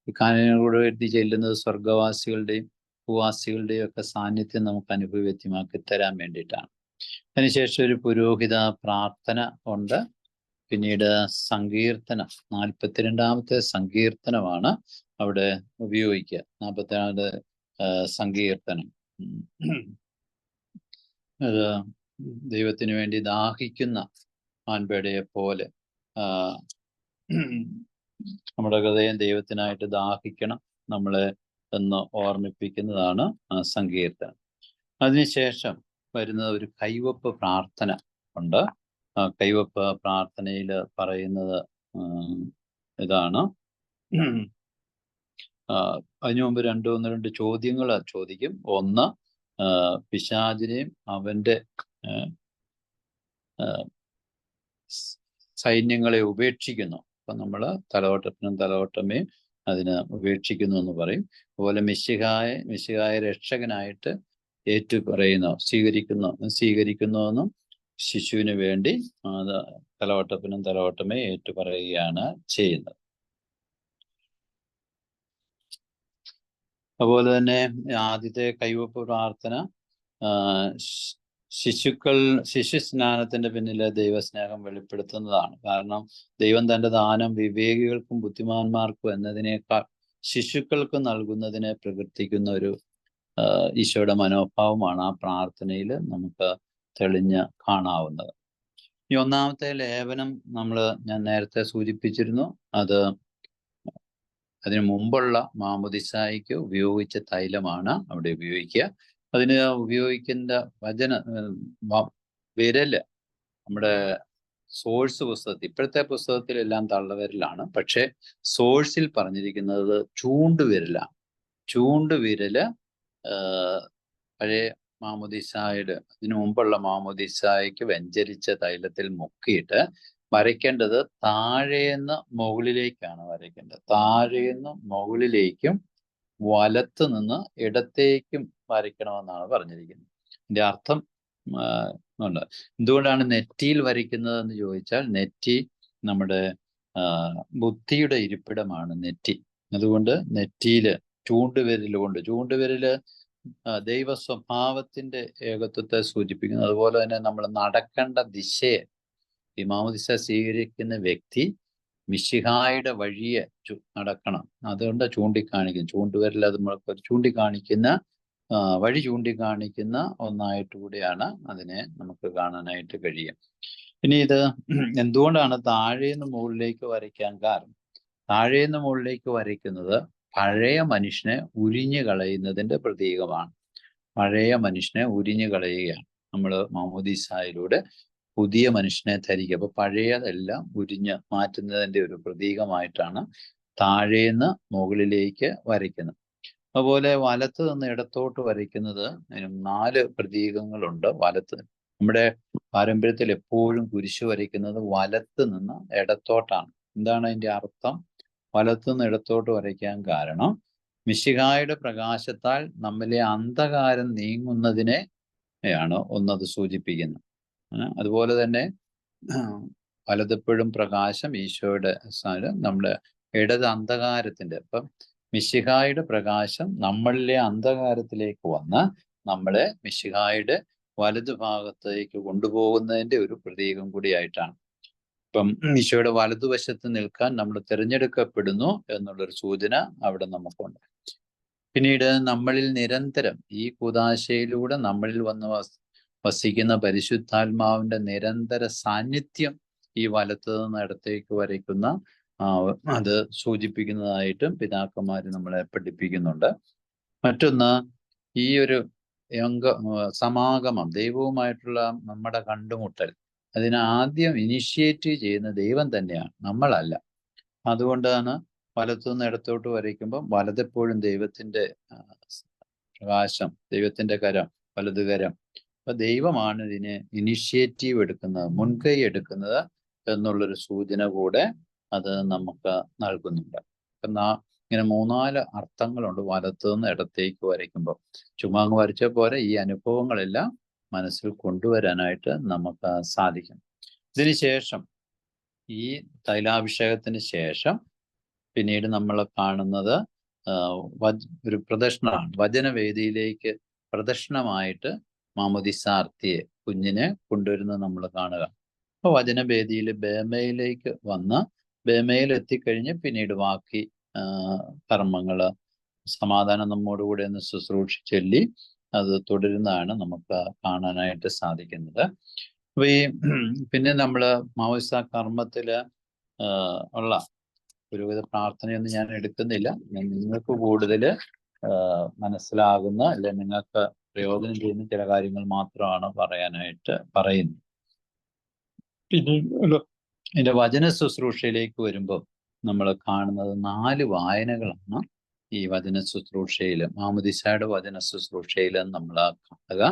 ഈ കാനനയോട് എത്തി ചെല്ലുന്നത് സ്വർഗവാസികളുടെയും ഭൂവാസികളുടെയും ഒക്കെ സാന്നിധ്യം നമുക്ക് അനുഭവ്യത്യമാക്കി തരാൻ വേണ്ടിയിട്ടാണ്. അതിനുശേഷം ഒരു പുരോഹിത പ്രാർത്ഥന ഉണ്ട്. പിന്നീട് സങ്കീർത്തനം, 42-ാമത്തെ സങ്കീർത്തനമാണ് അവിടെ ഉപയോഗിക്കുക. 44 സങ്കീർത്തനം. അത് ദൈവത്തിന് വേണ്ടി ദാഹിക്കുന്ന ആൺപേടയെ പോലെ നമ്മുടെ ഹൃദയം ദൈവത്തിനായിട്ട് ദാഹിക്കണം നമ്മളെ എന്ന് ഓർമ്മിപ്പിക്കുന്നതാണ് സങ്കീർത്തനം. അതിനുശേഷം വരുന്ന ഒരു കൈവപ്പ് പ്രാർത്ഥന ഉണ്ട്. കൈവപ്പ് പ്രാർത്ഥനയിൽ പറയുന്നത് ഇതാണ്. അതിനു മുമ്പ് രണ്ട് ചോദ്യങ്ങൾ ചോദിക്കും. ഒന്ന്, പിശാചിനെയും അവൻ്റെ സൈന്യങ്ങളെ ഉപേക്ഷിക്കുന്നു. അപ്പം നമ്മൾ തലവട്ടമേയും അതിന് ഉപേക്ഷിക്കുന്നു എന്ന് പറയും. അതുപോലെ മിശിഹായെ രക്ഷകനായിട്ട് സ്വീകരിക്കുന്നുവെന്നും ശിശുവിന് വേണ്ടി തലവട്ടമേ ഏറ്റുപറയുകയാണ് ചെയ്യുന്നത്. അതുപോലെ തന്നെ ആദ്യത്തെ കൈവപ്പ് പ്രാർത്ഥന ശിശു സ്നാനത്തിന്റെ പിന്നിലെ ദൈവസ്നേഹം വെളിപ്പെടുത്തുന്നതാണ്. കാരണം ദൈവം തന്റെ ദാനം വിവേകികൾക്കും ബുദ്ധിമാന്മാർക്കും എന്നതിനേക്കാൾ ശിശുക്കൾക്ക് നൽകുന്നതിനെ പ്രകീർത്തിക്കുന്ന ഒരു ഈശോയുടെ മനോഭാവമാണ് ആ പ്രാർത്ഥനയിൽ നമുക്ക് തെളിഞ്ഞ് കാണാവുന്നത്. ഈ ഒന്നാമത്തെ ലേപനം ഞാൻ നേരത്തെ സൂചിപ്പിച്ചിരുന്നു. അതിനു മുമ്പുള്ള മാമോദിസായ്ക്ക് ഉപയോഗിച്ച തൈലമാണ് അവിടെ ഉപയോഗിക്കുക. അതിന് ഉപയോഗിക്കുന്ന വിരല് നമ്മുടെ സോഴ്സ് പുസ്തകത്തിൽ, ഇപ്പോഴത്തെ പുസ്തകത്തിലെല്ലാം തള്ളവിരലാണ്, പക്ഷെ സോഴ്സിൽ പറഞ്ഞിരിക്കുന്നത് ചൂണ്ടുവിരലാണ്. ചൂണ്ടുവിരല് പഴയ മാമോദിസായുടെ അതിനു മുമ്പുള്ള മാമോദിസായ്ക്ക് വെഞ്ചരിച്ച തൈലത്തിൽ മുക്കിയിട്ട് വരയ്ക്കേണ്ടത് താഴേന്ന് മുകളിലേക്കാണ് വരയ്ക്കേണ്ടത്. താഴേന്ന് മുകളിലേക്കും വലത്ത് നിന്ന് ഇടത്തേക്കും വരയ്ക്കണമെന്നാണ് പറഞ്ഞിരിക്കുന്നത്. ഇതിന്റെ അർത്ഥം ഉണ്ട്. എന്തുകൊണ്ടാണ് നെറ്റിയിൽ വരയ്ക്കുന്നത് എന്ന് ചോദിച്ചാൽ, നെറ്റി നമ്മുടെ ബുദ്ധിയുടെ ഇരിപ്പിടമാണ് നെറ്റി. അതുകൊണ്ട് നെറ്റിയില് ചൂണ്ടുവിരല് ദൈവ സ്വഭാവത്തിന്റെ ഏകത്വത്തെ സൂചിപ്പിക്കുന്നു. അതുപോലെ തന്നെ നമ്മൾ നടക്കേണ്ട ദിശയെ, ഈ മാമോദിസ സ്വീകരിക്കുന്ന വ്യക്തി മിശിഹായുടെ വഴിയെ നടക്കണം. അതുകൊണ്ട് ചൂണ്ടിക്കാണിക്കും. ചൂണ്ടുവിരൽ അത് ചൂണ്ടിക്കാണിക്കുന്ന വഴി ചൂണ്ടിക്കാണിക്കുന്ന ഒന്നായിട്ട് കൂടിയാണ് അതിനെ നമുക്ക് കാണാനായിട്ട് കഴിയും. ഇനി ഇത് എന്തുകൊണ്ടാണ് താഴേന്ന് മുകളിലേക്ക് വരയ്ക്കാൻ കാരണം? താഴേന്ന് മുകളിലേക്ക് വരയ്ക്കുന്നത് പഴയ മനുഷ്യനെ ഉരിഞ്ഞു കളയുന്നതിന്റെ പ്രതീകമാണ്. പഴയ മനുഷ്യനെ ഉരിഞ്ഞു കളയുകയാണ് നമ്മൾ മാമോദിസായിലൂടെ പുതിയ മനുഷ്യനെ ധരിക്കുക. അപ്പൊ പഴയതെല്ലാം ഉരിഞ്ഞ് മാറ്റുന്നതിന്റെ ഒരു പ്രതീകമായിട്ടാണ് താഴേന്ന് മുകളിലേക്ക് വരയ്ക്കുന്നത്. അതുപോലെ വലത്ത് നിന്ന് ഇടത്തോട്ട് വരയ്ക്കുന്നത്, അതിന് 4 പ്രതീകങ്ങളുണ്ട്. നമ്മുടെ പാരമ്പര്യത്തിൽ എപ്പോഴും കുരിശ് വരയ്ക്കുന്നത് വലത്ത് നിന്ന് ഇടത്തോട്ടാണ്. എന്താണ് അതിന്റെ അർത്ഥം? വലത്ത് നിന്ന് ഇടത്തോട്ട് വരയ്ക്കാൻ കാരണം മിശിഹായുടെ പ്രകാശത്താൽ നമ്മിലെ അന്ധകാരം നീങ്ങുന്നതിനെയാണ് ഒന്നത് സൂചിപ്പിക്കുന്നത്. അതുപോലെ തന്നെ വലതെപ്പോഴും പ്രകാശം ഈശോയുടെ നമ്മുടെ ഇടത് അന്ധകാരത്തിന്റെ, ഇപ്പം മിശിഹായുടെ പ്രകാശം നമ്മളിലെ അന്ധകാരത്തിലേക്ക് വന്ന് നമ്മളെ മിശിഹായുടെ വലതുഭാഗത്തേക്ക് കൊണ്ടുപോകുന്നതിന്റെ ഒരു പ്രതീകം കൂടിയായിട്ടാണ്. ഇപ്പം ഈശോയുടെ വലതുവശത്ത് നിൽക്കാൻ നമ്മൾ തിരഞ്ഞെടുക്കപ്പെടുന്നു എന്നുള്ളൊരു സൂചന അവിടെ നമുക്കുണ്ട്. പിന്നീട് നമ്മളിൽ നിരന്തരം ഈ കൂദാശയിലൂടെ നമ്മളിൽ വന്ന് വസിക്കുന്ന പരിശുദ്ധാത്മാവിന്റെ നിരന്തര സാന്നിധ്യം ഈ വലത്ത് നിന്ന് ഇടത്തേക്ക് വരയ്ക്കുന്ന അത് സൂചിപ്പിക്കുന്നതായിട്ടും പിതാക്കന്മാർ നമ്മളെ പഠിപ്പിക്കുന്നുണ്ട്. മറ്റൊന്ന്, ഈ ഒരു സമാഗമം, ദൈവവുമായിട്ടുള്ള നമ്മുടെ കണ്ടുമുട്ടൽ, അതിനെ ആദ്യം ഇനിഷ്യേറ്റ് ചെയ്യുന്ന ദൈവം തന്നെയാണ്, നമ്മളല്ല. അതുകൊണ്ടാണ് വലത്തുനിന്ന് ഇടത്തോട്ട് വരയ്ക്കുമ്പം വലതെപ്പോഴും ദൈവത്തിന്റെ പ്രകാശം, ദൈവത്തിന്റെ കരം, വലതുകരം. അപ്പൊ ദൈവമാണ് ഇതിനെ ഇനിഷ്യേറ്റീവ് എടുക്കുന്നത്, മുൻകൈ എടുക്കുന്നത് എന്നുള്ളൊരു സൂചന കൂടെ അത് നമുക്ക് നൽകുന്നുണ്ട്. ഇങ്ങനെ 3-4 അർത്ഥങ്ങളുണ്ട് വലത്തുനിന്ന് ഇടത്തേക്ക് വരയ്ക്കുമ്പോൾ. ചുമ്മാ അങ്ങ് വരച്ച പോലെ ഈ അനുഭവങ്ങളെല്ലാം മനസ്സിൽ കൊണ്ടുവരാനായിട്ട് നമുക്ക് സാധിക്കും. ഇതിനുശേഷം, ഈ തൈലാഭിഷേകത്തിന് ശേഷം പിന്നീട് നമ്മൾ കാണുന്നത് ഒരു പ്രദക്ഷിണമാണ്. വചനവേദിയിലേക്ക് പ്രദക്ഷിണമായിട്ട് മാമോദിസാർത്തിയെ, കുഞ്ഞിനെ കൊണ്ടുവരുന്നത് നമ്മൾ കാണുക. അപ്പോൾ വചനവേദിയിൽ ബേമയിലേക്ക് വന്ന് ബേമയിൽ എത്തിക്കഴിഞ്ഞ് പിന്നീട് ബാക്കി കർമ്മങ്ങള് സമാധാനം നമ്മോടുകൂടെ എന്ന് ശുശ്രൂഷ ചൊല്ലി അത് തുടരുന്നതാണ് നമുക്ക് കാണാനായിട്ട് സാധിക്കുന്നത്. അപ്പൊ ഈ പിന്നെ നമ്മള് മാമോദിസ കർമ്മത്തില് ഉള്ള ഒരുവിധ പ്രാർത്ഥനയൊന്നും ഞാൻ എടുക്കുന്നില്ല. നിങ്ങൾക്ക് കൂടുതൽ മനസ്സിലാകുന്ന അല്ലെ നിങ്ങൾക്ക് പ്രയോജനം ചെയ്യുന്ന ചില കാര്യങ്ങൾ മാത്രമാണ് പറയാനായിട്ട് പറയുന്നത്. പിന്നെ ഇതിന്റെ വചന ശുശ്രൂഷയിലേക്ക് വരുമ്പോൾ നമ്മൾ കാണുന്നത് 4 വായനകളാണ് ഈ വചന ശുശ്രൂഷയിൽ, മാമോദിസയുടെ വചന ശുശ്രൂഷയിൽ നമ്മൾ കാണുക.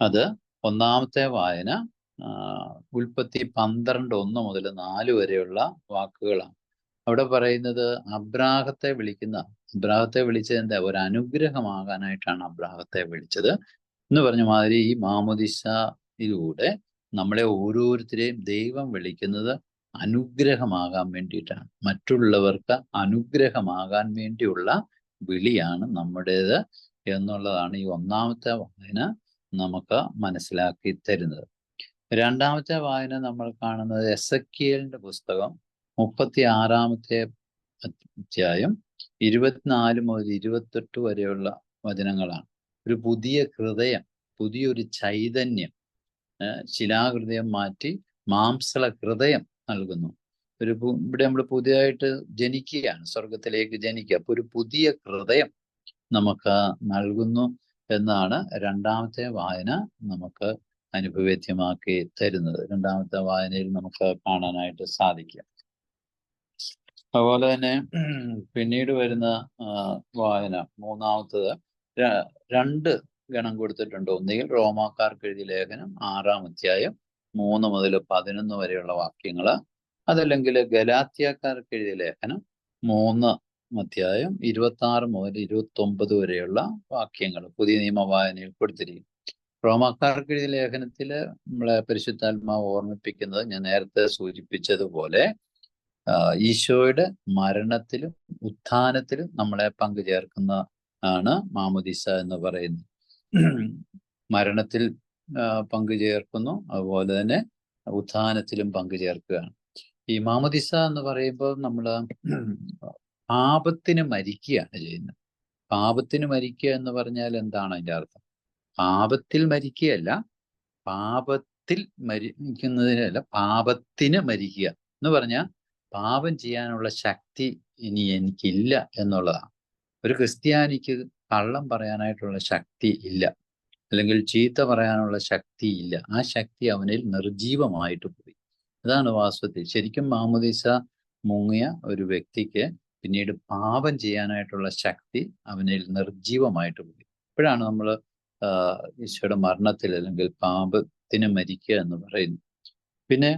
അത് ഒന്നാമത്തെ വായന ഉൽപ്പത്തി 12:1 മുതൽ 4 വരെയുള്ള വാക്കുകളാണ്. അവിടെ പറയുന്നത് അബ്രാഹത്തെ വിളിച്ചത് എന്താ? ഒരു അനുഗ്രഹമാകാനായിട്ടാണ് അബ്രാഹത്തെ വിളിച്ചത് എന്ന് പറഞ്ഞ മാതിരി ഈ മാമോദിസയിലൂടെ നമ്മളെ ഓരോരുത്തരെയും ദൈവം വിളിക്കുന്നത് അനുഗ്രഹമാകാൻ വേണ്ടിയിട്ടാണ്. മറ്റുള്ളവർക്ക് അനുഗ്രഹമാകാൻ വേണ്ടിയുള്ള വിളിയാണ് നമ്മുടേത് എന്നുള്ളതാണ് ഈ ഒന്നാമത്തെ വായന നമുക്ക് മനസ്സിലാക്കി തരുന്നത്. രണ്ടാമത്തെ വായന നമ്മൾ കാണുന്നത് എസെക്കിയേലിന്റെ പുസ്തകം 36-ാമത്തെ അധ്യായം 24 മുതൽ 28 വരെയുള്ള വചനങ്ങളാണ്. ഒരു പുതിയ ഹൃദയം, പുതിയൊരു ചൈതന്യം, ശിലാഹൃദയം മാറ്റി മാംസള ഹൃദയം നൽകുന്നു. ഇവിടെ നമ്മൾ പുതിയതായിട്ട് ജനിക്കുകയാണ്, സ്വർഗത്തിലേക്ക് ജനിക്കുക. അപ്പൊ ഒരു പുതിയ ഹൃദയം നമുക്ക് നൽകുന്നു എന്നാണ് രണ്ടാമത്തെ വായന നമുക്ക് അനുഭവേദ്യമാക്കി തരുന്നത്. രണ്ടാമത്തെ വായനയിൽ നമുക്ക് കാണാനായിട്ട് സാധിക്കും. അതുപോലെ തന്നെ പിന്നീട് വരുന്ന വായന മൂന്നാമത്തത് 2 ഗണം കൊടുത്തിട്ടുണ്ട്. ഒന്നുകിൽ റോമാക്കാർക്ക് എഴുതിയ ലേഖനം 6-ാം അധ്യായം 3 മുതൽ 11 വരെയുള്ള വാക്യങ്ങൾ, അതല്ലെങ്കിൽ ഗലാത്യക്കാർക്ക് എഴുതിയ ലേഖനം 3-ാം അധ്യായം 26 മുതൽ 29 വരെയുള്ള വാക്യങ്ങൾ പുതിയ നിയമ വായനയിൽ കൊടുത്തിരിക്കും. റോമാക്കാർക്ക് എഴുതിയ ലേഖനത്തിൽ നമ്മളെ പരിശുദ്ധാത്മാവ് ഓർമ്മിപ്പിക്കുന്നത് ഞാൻ നേരത്തെ സൂചിപ്പിച്ചതുപോലെ ഈശോയുടെ മരണത്തിലും ഉത്ഥാനത്തിലും നമ്മളെ പങ്കുചേർക്കുന്ന ആണ് മാമോദിസ എന്ന് പറയുന്നത്. മരണത്തിൽ പങ്കുചേർക്കുന്നു, അതുപോലെ തന്നെ ഉത്ഥാനത്തിലും പങ്കുചേർക്കുകയാണ്. ഈ മാമോദിസ എന്ന് പറയുമ്പോൾ നമ്മൾ പാപത്തിന് മരിക്കുകയാണ് ചെയ്യുന്നത്. പാപത്തിന് മരിക്കുക എന്ന് പറഞ്ഞാൽ എന്താണ് അതിൻ്റെ അർത്ഥം? പാപത്തിൽ മരിക്കുകയല്ല, പാപത്തിൽ മരിക്കുന്നതിനല്ല, പാപത്തിന് മരിക്കുക എന്ന് പറഞ്ഞാൽ പാപം ചെയ്യാനുള്ള ശക്തി ഇനി എനിക്കില്ല എന്നുള്ളതാണ്. ഒരു ക്രിസ്ത്യാനിക്ക് കള്ളം പറയാനായിട്ടുള്ള ശക്തി ഇല്ല, അല്ലെങ്കിൽ ചീത്ത പറയാനുള്ള ശക്തി ഇല്ല. ആ ശക്തി അവനിൽ നിർജീവമായിട്ട് പോയി. അതാണ് വാസ്തവത്തിൽ ശരിക്കും മാമോദിസ മുങ്ങിയ ഒരു വ്യക്തിക്ക് പിന്നീട് പാപം ചെയ്യാനായിട്ടുള്ള ശക്തി അവനിൽ നിർജീവമായിട്ട് പോയി. ഇപ്പോഴാണ് നമ്മൾ ഈശോയുടെ മരണത്തിൽ അല്ലെങ്കിൽ പാപത്തിന് മരിക്കുക എന്ന് പറയുന്നു. പിന്നെ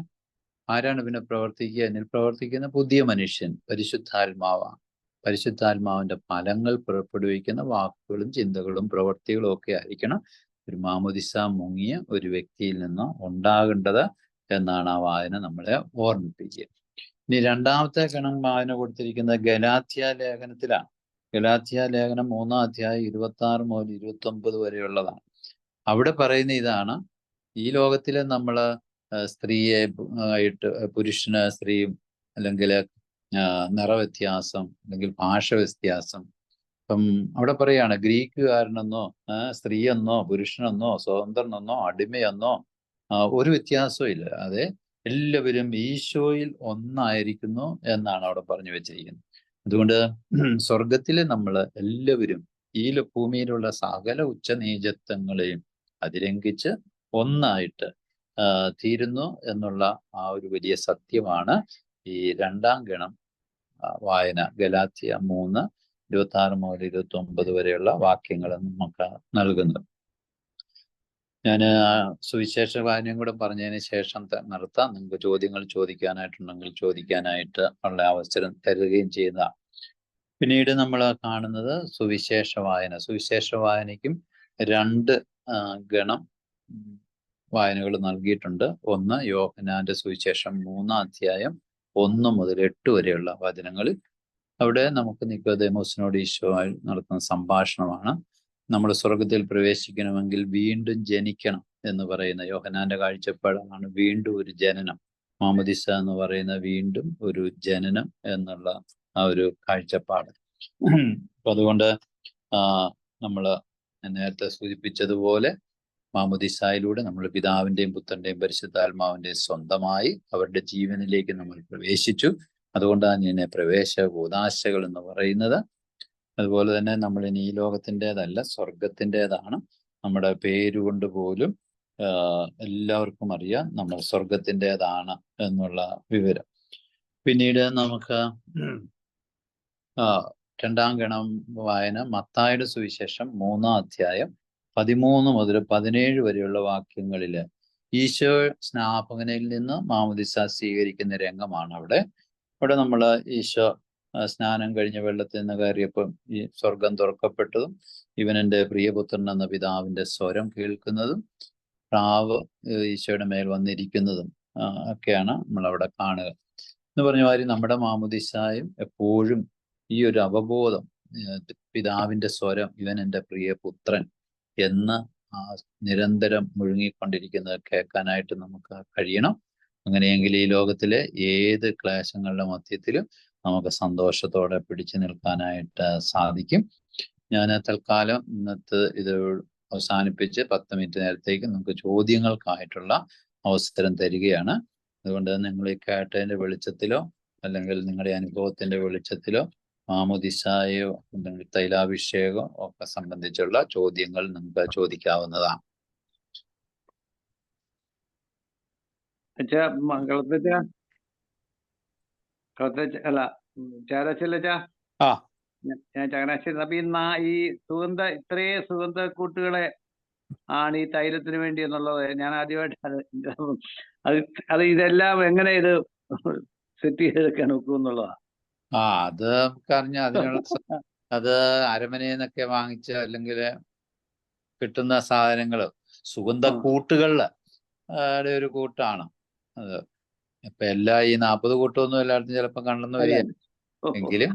ആരാണ് പിന്നെ പ്രവർത്തിക്കുക? എന്നിൽ പ്രവർത്തിക്കുന്ന പുതിയ മനുഷ്യൻ പരിശുദ്ധാത്മാവാണ്. പരിശുദ്ധാത്മാവിന്റെ ഫലങ്ങൾ പുറപ്പെടുവിക്കുന്ന വാക്കുകളും ചിന്തകളും പ്രവൃത്തികളും ഒക്കെ ആയിരിക്കണം ഒരു മാമോദിസ മുങ്ങിയ ഒരു വ്യക്തിയിൽ നിന്ന് ഉണ്ടാകേണ്ടത് എന്നാണ് ആ വായന നമ്മളെ ഓർമ്മിപ്പിക്കുക. ഇനി രണ്ടാമത്തെ ഗണം വായന കൊടുത്തിരിക്കുന്നത് ഗലാത്യ ലേഖനത്തിലാണ്. ഗലാത്യ ലേഖനം 3-ാം അധ്യായം 26 മുതൽ 29 വരെയുള്ളതാണ്. അവിടെ പറയുന്ന ഇതാണ്: ഈ ലോകത്തിൽ നമ്മൾ സ്ത്രീയെ ആയിട്ട് പുരുഷന് സ്ത്രീയും, അല്ലെങ്കിൽ നിറവ്യത്യാസം, അല്ലെങ്കിൽ ഭാഷ വ്യത്യാസം. അപ്പം അവിടെ പറയാണ് ഗ്രീക്കുകാരനെന്നോ സ്ത്രീയെന്നോ പുരുഷനെന്നോ സ്വതന്ത്രനെന്നോ അടിമയെന്നോ ഒരു വ്യത്യാസവും ഇല്ല. അതെ, എല്ലാവരും ഈശോയിൽ ഒന്നായിരിക്കുന്നു എന്നാണ് അവിടെ പറഞ്ഞു വെച്ചിരിക്കുന്നത്. അതുകൊണ്ട് സ്വർഗത്തിൽ നമ്മൾ എല്ലാവരും ഈ ഭൂമിയിലുള്ള സകല ഉച്ചനീചത്വങ്ങളെയും അതിലംഘിച്ച് ഒന്നായിട്ട് തീരുന്നു എന്നുള്ള ആ ഒരു വലിയ സത്യമാണ് ഈ രണ്ടാം ഗണം വായന ഗലാത്യ 3:26 മുതൽ 29 വരെയുള്ള വാക്യങ്ങൾ നമുക്ക് നൽകുന്നത്. ഞാൻ സുവിശേഷ വായനയും കൂടെ പറഞ്ഞതിന് ശേഷം നിർത്താം. നിങ്ങൾക്ക് ചോദ്യങ്ങൾ ചോദിക്കാനായിട്ടുണ്ടെങ്കിൽ ചോദിക്കാനായിട്ട് ഉള്ള അവസരം തരുകയും ചെയ്യുന്നതാണ്. പിന്നീട് നമ്മൾ കാണുന്നത് സുവിശേഷ വായന. സുവിശേഷ വായനയ്ക്കും 2 ഗണം വായനകൾ നൽകിയിട്ടുണ്ട്. ഒന്ന് യോഹന്നാന്റെ സുവിശേഷം 3-ാം അധ്യായം 1 മുതൽ 8 വരെയുള്ള വചനങ്ങളിൽ. അവിടെ നമുക്ക് നിക്കോദേമോസിനോട് ഈശോ നടത്തുന്ന സംഭാഷണമാണ്. നമ്മൾ സ്വർഗത്തിൽ പ്രവേശിക്കണമെങ്കിൽ വീണ്ടും ജനിക്കണം എന്ന് പറയുന്ന യോഹന്നാന്റെ കാഴ്ചപ്പാടാണ് വീണ്ടും ഒരു ജനനം. മാമോദിസ എന്ന് പറയുന്ന വീണ്ടും ഒരു ജനനം എന്നുള്ള ആ ഒരു കാഴ്ചപ്പാട്. അപ്പൊ അതുകൊണ്ട് നമ്മൾ നേരത്തെ സൂചിപ്പിച്ചതുപോലെ മാമോദീസായിലൂടെ നമ്മൾ പിതാവിന്റെയും പുത്രന്റെയും പരിശുദ്ധാത്മാവിന്റെയും സ്വന്തമായി അവരുടെ ജീവനിലേക്ക് നമ്മൾ പ്രവേശിച്ചു. അതുകൊണ്ടാണ് ഇതിനെ പ്രവേശ കൂദാശകൾ എന്ന് പറയുന്നത്. അതുപോലെ തന്നെ നമ്മൾ ഇനി ഈ ലോകത്തിൻ്റെതല്ല, സ്വർഗത്തിൻ്റെതാണ്. നമ്മുടെ പേരുകൊണ്ട് പോലും എല്ലാവർക്കും അറിയാം നമ്മൾ സ്വർഗത്തിൻ്റെതാണ് എന്നുള്ള വിവരം. പിന്നീട് നമുക്ക് രണ്ടാം ഗണം വായന മത്തായിയുടെ സുവിശേഷം 3-ാം അധ്യായം 13 മുതൽ 17 വരെയുള്ള വാക്യങ്ങളിൽ ഈശോ സ്നാപകനിൽ നിന്ന് മാമോദിസ സ്വീകരിക്കുന്ന രംഗമാണ് അവിടെ നമ്മൾ ഈശോ സ്നാനം കഴിഞ്ഞ വെള്ളത്തിൽ നിന്ന് കയറിയപ്പം ഈ സ്വർഗം തുറക്കപ്പെട്ടതും ഇവൻ എൻ്റെ പ്രിയപുത്രൻ എന്ന പിതാവിൻ്റെ സ്വരം കേൾക്കുന്നതും പ്രാവ് ഈശോയുടെ മേൽ വന്നിരിക്കുന്നതും ഒക്കെയാണ് നമ്മളവിടെ കാണുക. എന്ന് പറഞ്ഞ മാതിരി നമ്മുടെ മാമോദിസായും എപ്പോഴും ഈ ഒരു അവബോധം, പിതാവിൻ്റെ സ്വരം, ഇവൻ എൻ്റെ പ്രിയപുത്രൻ എന്ന് നിരന്തരം മുഴുങ്ങിക്കൊണ്ടിരിക്കുന്നത് കേൾക്കാനായിട്ട് നമുക്ക് കഴിയണം. അങ്ങനെയെങ്കിൽ ഈ ലോകത്തിലെ ഏത് ക്ലേശങ്ങളുടെ മധ്യത്തിലും നമുക്ക് സന്തോഷത്തോടെ പിടിച്ചു നിൽക്കാനായിട്ട് സാധിക്കും. ഞാൻ തൽക്കാലം ഇന്നത്തെ ഇത് അവസാനിപ്പിച്ച് 10 മിനിറ്റ് നേരത്തേക്ക് നമുക്ക് ചോദ്യങ്ങൾക്കായിട്ടുള്ള അവസരം തരികയാണ്. അതുകൊണ്ട് നിങ്ങൾ ഈ കേട്ടതിൻ്റെ വെളിച്ചത്തിലോ അല്ലെങ്കിൽ നിങ്ങളുടെ അനുഭവത്തിൻ്റെ വെളിച്ചത്തിലോ മാമോദിസായോ അല്ലെങ്കിൽ തൈലാഭിഷേകം ഒക്കെ സംബന്ധിച്ചുള്ള ചോദ്യങ്ങൾ നിങ്ങൾക്ക് ചോദിക്കാവുന്നതാണ്. ഞാൻ ചങ്ങനാശ്ശേരി. അപ്പൊ ഈ ഇത്രയും സുഗന്ധക്കൂട്ടുകളെ ആണ് ഈ തൈലത്തിന് വേണ്ടി എന്നുള്ളത് ഞാൻ ആദ്യമായിട്ട് അത് ഇതെല്ലാം എങ്ങനെ ഇത് സെറ്റ് ചെയ്തെടുക്കാൻ ഒക്കും എന്നുള്ളതാ. അത് നമുക്കറിഞ്ഞ അതിനുള്ള അത് അരമനയിൽ നിന്നൊക്കെ വാങ്ങിച്ച അല്ലെങ്കിൽ കിട്ടുന്ന സാധനങ്ങള് സുഗന്ധക്കൂട്ടുകളുടെ ഒരു കൂട്ടാണ് അത്. ഇപ്പൊ എല്ലാ ഈ 40 കൂട്ടമൊന്നും എല്ലായിടത്തും ചിലപ്പോൾ കണ്ടെന്ന് വരികയല്ല. എങ്കിലും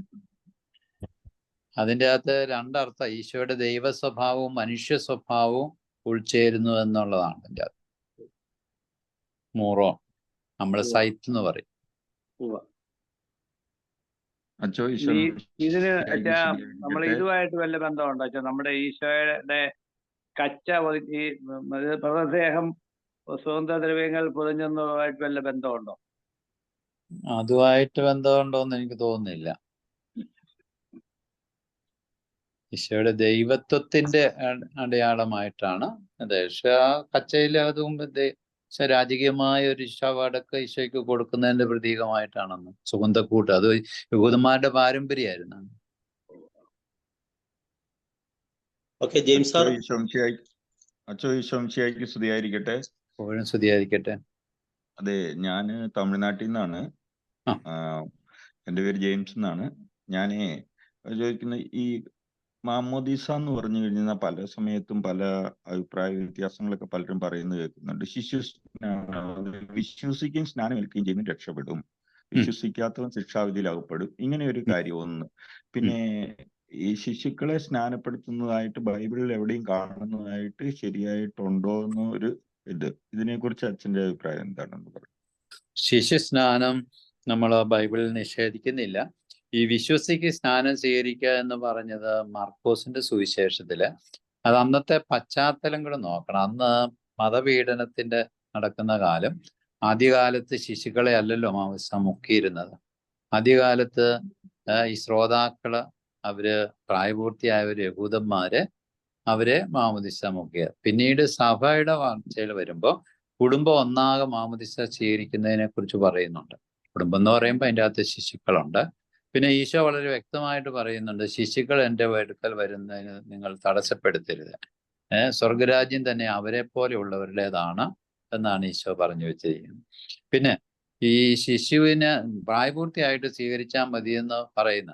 അതിൻ്റെ അകത്ത് രണ്ടർത്ഥം, ഈശോയുടെ ദൈവ സ്വഭാവവും മനുഷ്യ സ്വഭാവവും ഉൾച്ചേരുന്നു എന്നുള്ളതാണ് അതിൻ്റെ അകത്ത്. മൂറോ നമ്മള് സൈറ്റ് എന്ന് പറയും. ഇതിന് നമ്മൾ ഇതുമായിട്ട് വല്ല ബന്ധമുണ്ടോ? നമ്മുടെ ഈശോയുടെ കച്ച ഈ മൃതദേഹം സുഗന്ധദ്രവ്യങ്ങൾ പൊതിഞ്ഞതുമായിട്ട് വല്ല ബന്ധമുണ്ടോ? അതുമായിട്ട് ബന്ധമുണ്ടോന്ന് എനിക്ക് തോന്നുന്നില്ല. ഈശോയുടെ ദൈവത്വത്തിന്റെ അടയാളമായിട്ടാണ് അത്. പക്ഷെ ആ കച്ചയിൽ അതും രാജകീയമായ ഒരു ശവടക്ക് ഈശോയ്ക്ക് കൊടുക്കുന്നതിന്റെ പ്രതീകമായിട്ടാണെന്ന് സുഗന്ധക്കൂട്ട്. അത് യഹൂദന്മാരുടെ പാരമ്പര്യമായിരുന്നു. സ്തുതിയായിരിക്കട്ടെ. അതെ, ഞാന് തമിഴ്നാട്ടിൽ നിന്നാണ്. എൻ്റെ പേര് ജെയിംസ് എന്നാണ്. ഞാനേ ചോദിക്കുന്നത്, ഈ മാമോദീസ എന്ന് പറഞ്ഞു കഴിഞ്ഞാൽ പല സമയത്തും പല അഭിപ്രായ വ്യത്യാസങ്ങളൊക്കെ പലരും പറയുന്നത് കേൾക്കുന്നുണ്ട്. വിശ്വസിക്കുകയും സ്നാനം ഏൽക്കുകയും ചെയ്യുന്ന രക്ഷപ്പെടും, വിശ്വസിക്കാത്തവൻ ശിക്ഷാവിധിയിലാകപ്പെടും, ഇങ്ങനെ ഒരു കാര്യം ഒന്ന്. പിന്നെ ഈ ശിശുക്കളെ സ്നാനപ്പെടുത്തുന്നതായിട്ട് ബൈബിളിൽ എവിടെയും കാണുന്നതായിട്ട് ശരിയായിട്ടുണ്ടോ എന്നൊരു ഇതിനെ കുറിച്ച് അച്ഛൻ്റെ അഭിപ്രായം എന്താണെന്ന് പറയും. ശിശു സ്നാനം നമ്മൾ ബൈബിളിൽ നിഷേധിക്കുന്നില്ല. ഈ വിശ്വസിക്ക് സ്നാനം സ്വീകരിക്കുക എന്ന് പറഞ്ഞത് മാർക്കോസിന്റെ സുവിശേഷത്തില്, അത് അന്നത്തെ പശ്ചാത്തലങ്ങൾ നോക്കണം. അന്ന് മതപീഡനത്തിന്റെ നടക്കുന്ന കാലം. ആദ്യകാലത്ത് ശിശുക്കളെ അല്ലല്ലോ മാമോദിസ മുക്കിയിരുന്നത്. ആദ്യകാലത്ത് ഈ ശ്രോതാക്കള് അവര് പ്രായപൂർത്തിയായവര് യഹൂദന്മാര് അവരെ മാമോദിസ മുക്കിയ. പിന്നീട് സഭയുടെ വാർച്ചയിൽ വരുമ്പോൾ കുടുംബം ഒന്നാകെ മാമോദിസ സ്വീകരിക്കുന്നതിനെ കുറിച്ച് പറയുന്നുണ്ട്. കുടുംബം എന്ന് പറയുമ്പോൾ അതിൻ്റെ അകത്ത് ശിശുക്കളുണ്ട്. പിന്നെ ഈശോ വളരെ വ്യക്തമായിട്ട് പറയുന്നുണ്ട്, ശിശുക്കൾ എൻ്റെ അടുക്കൽ വരുന്നതിന് നിങ്ങൾ തടസ്സപ്പെടുത്തരുത്. സ്വർഗരാജ്യം തന്നെ അവരെ പോലെ ഉള്ളവരുടേതാണ് എന്നാണ് ഈശോ പറഞ്ഞു വെച്ചിരിക്കുന്നത്. പിന്നെ ഈ ശിശുവിന് പ്രായപൂർത്തിയായിട്ട് സ്വീകരിച്ചാൽ മതിയെന്ന് പറയുന്ന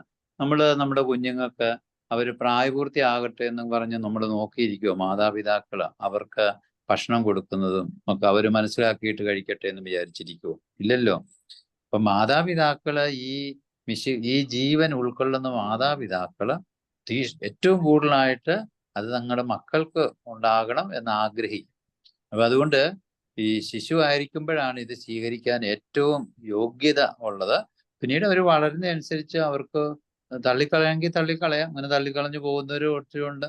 നമ്മുടെ കുഞ്ഞുങ്ങൾക്ക് അവർ പ്രായപൂർത്തിയാകട്ടെ എന്ന് പറഞ്ഞ് നമ്മൾ നോക്കിയിരിക്കുമോ? മാതാപിതാക്കൾ അവർക്ക് ഭക്ഷണം കൊടുക്കുന്നതും ഒക്കെ അവർ മനസ്സിലാക്കിയിട്ട് കഴിക്കട്ടെ എന്ന് വിചാരിച്ചിരിക്കുമോ? ഇല്ലല്ലോ. അപ്പൊ മാതാപിതാക്കള് ഈ ജീവൻ ഉൾക്കൊള്ളുന്ന മാതാപിതാക്കള് ഏറ്റവും കൂടുതലായിട്ട് അത് തങ്ങളുടെ മക്കൾക്ക് ഉണ്ടാകണം എന്ന് ആഗ്രഹിക്കും. അപ്പൊ അതുകൊണ്ട് ഈ ശിശു ആയിരിക്കുമ്പോഴാണ് ഇത് സ്വീകരിക്കാൻ ഏറ്റവും യോഗ്യത ഉള്ളത്. പിന്നീട് അവർ വളരുന്നതനുസരിച്ച് അവർക്ക് തള്ളിക്കളയാമെങ്കിൽ തള്ളിക്കളയാം. അങ്ങനെ തള്ളിക്കളഞ്ഞു പോകുന്നവർ ഒത്തിരിയുണ്ട്.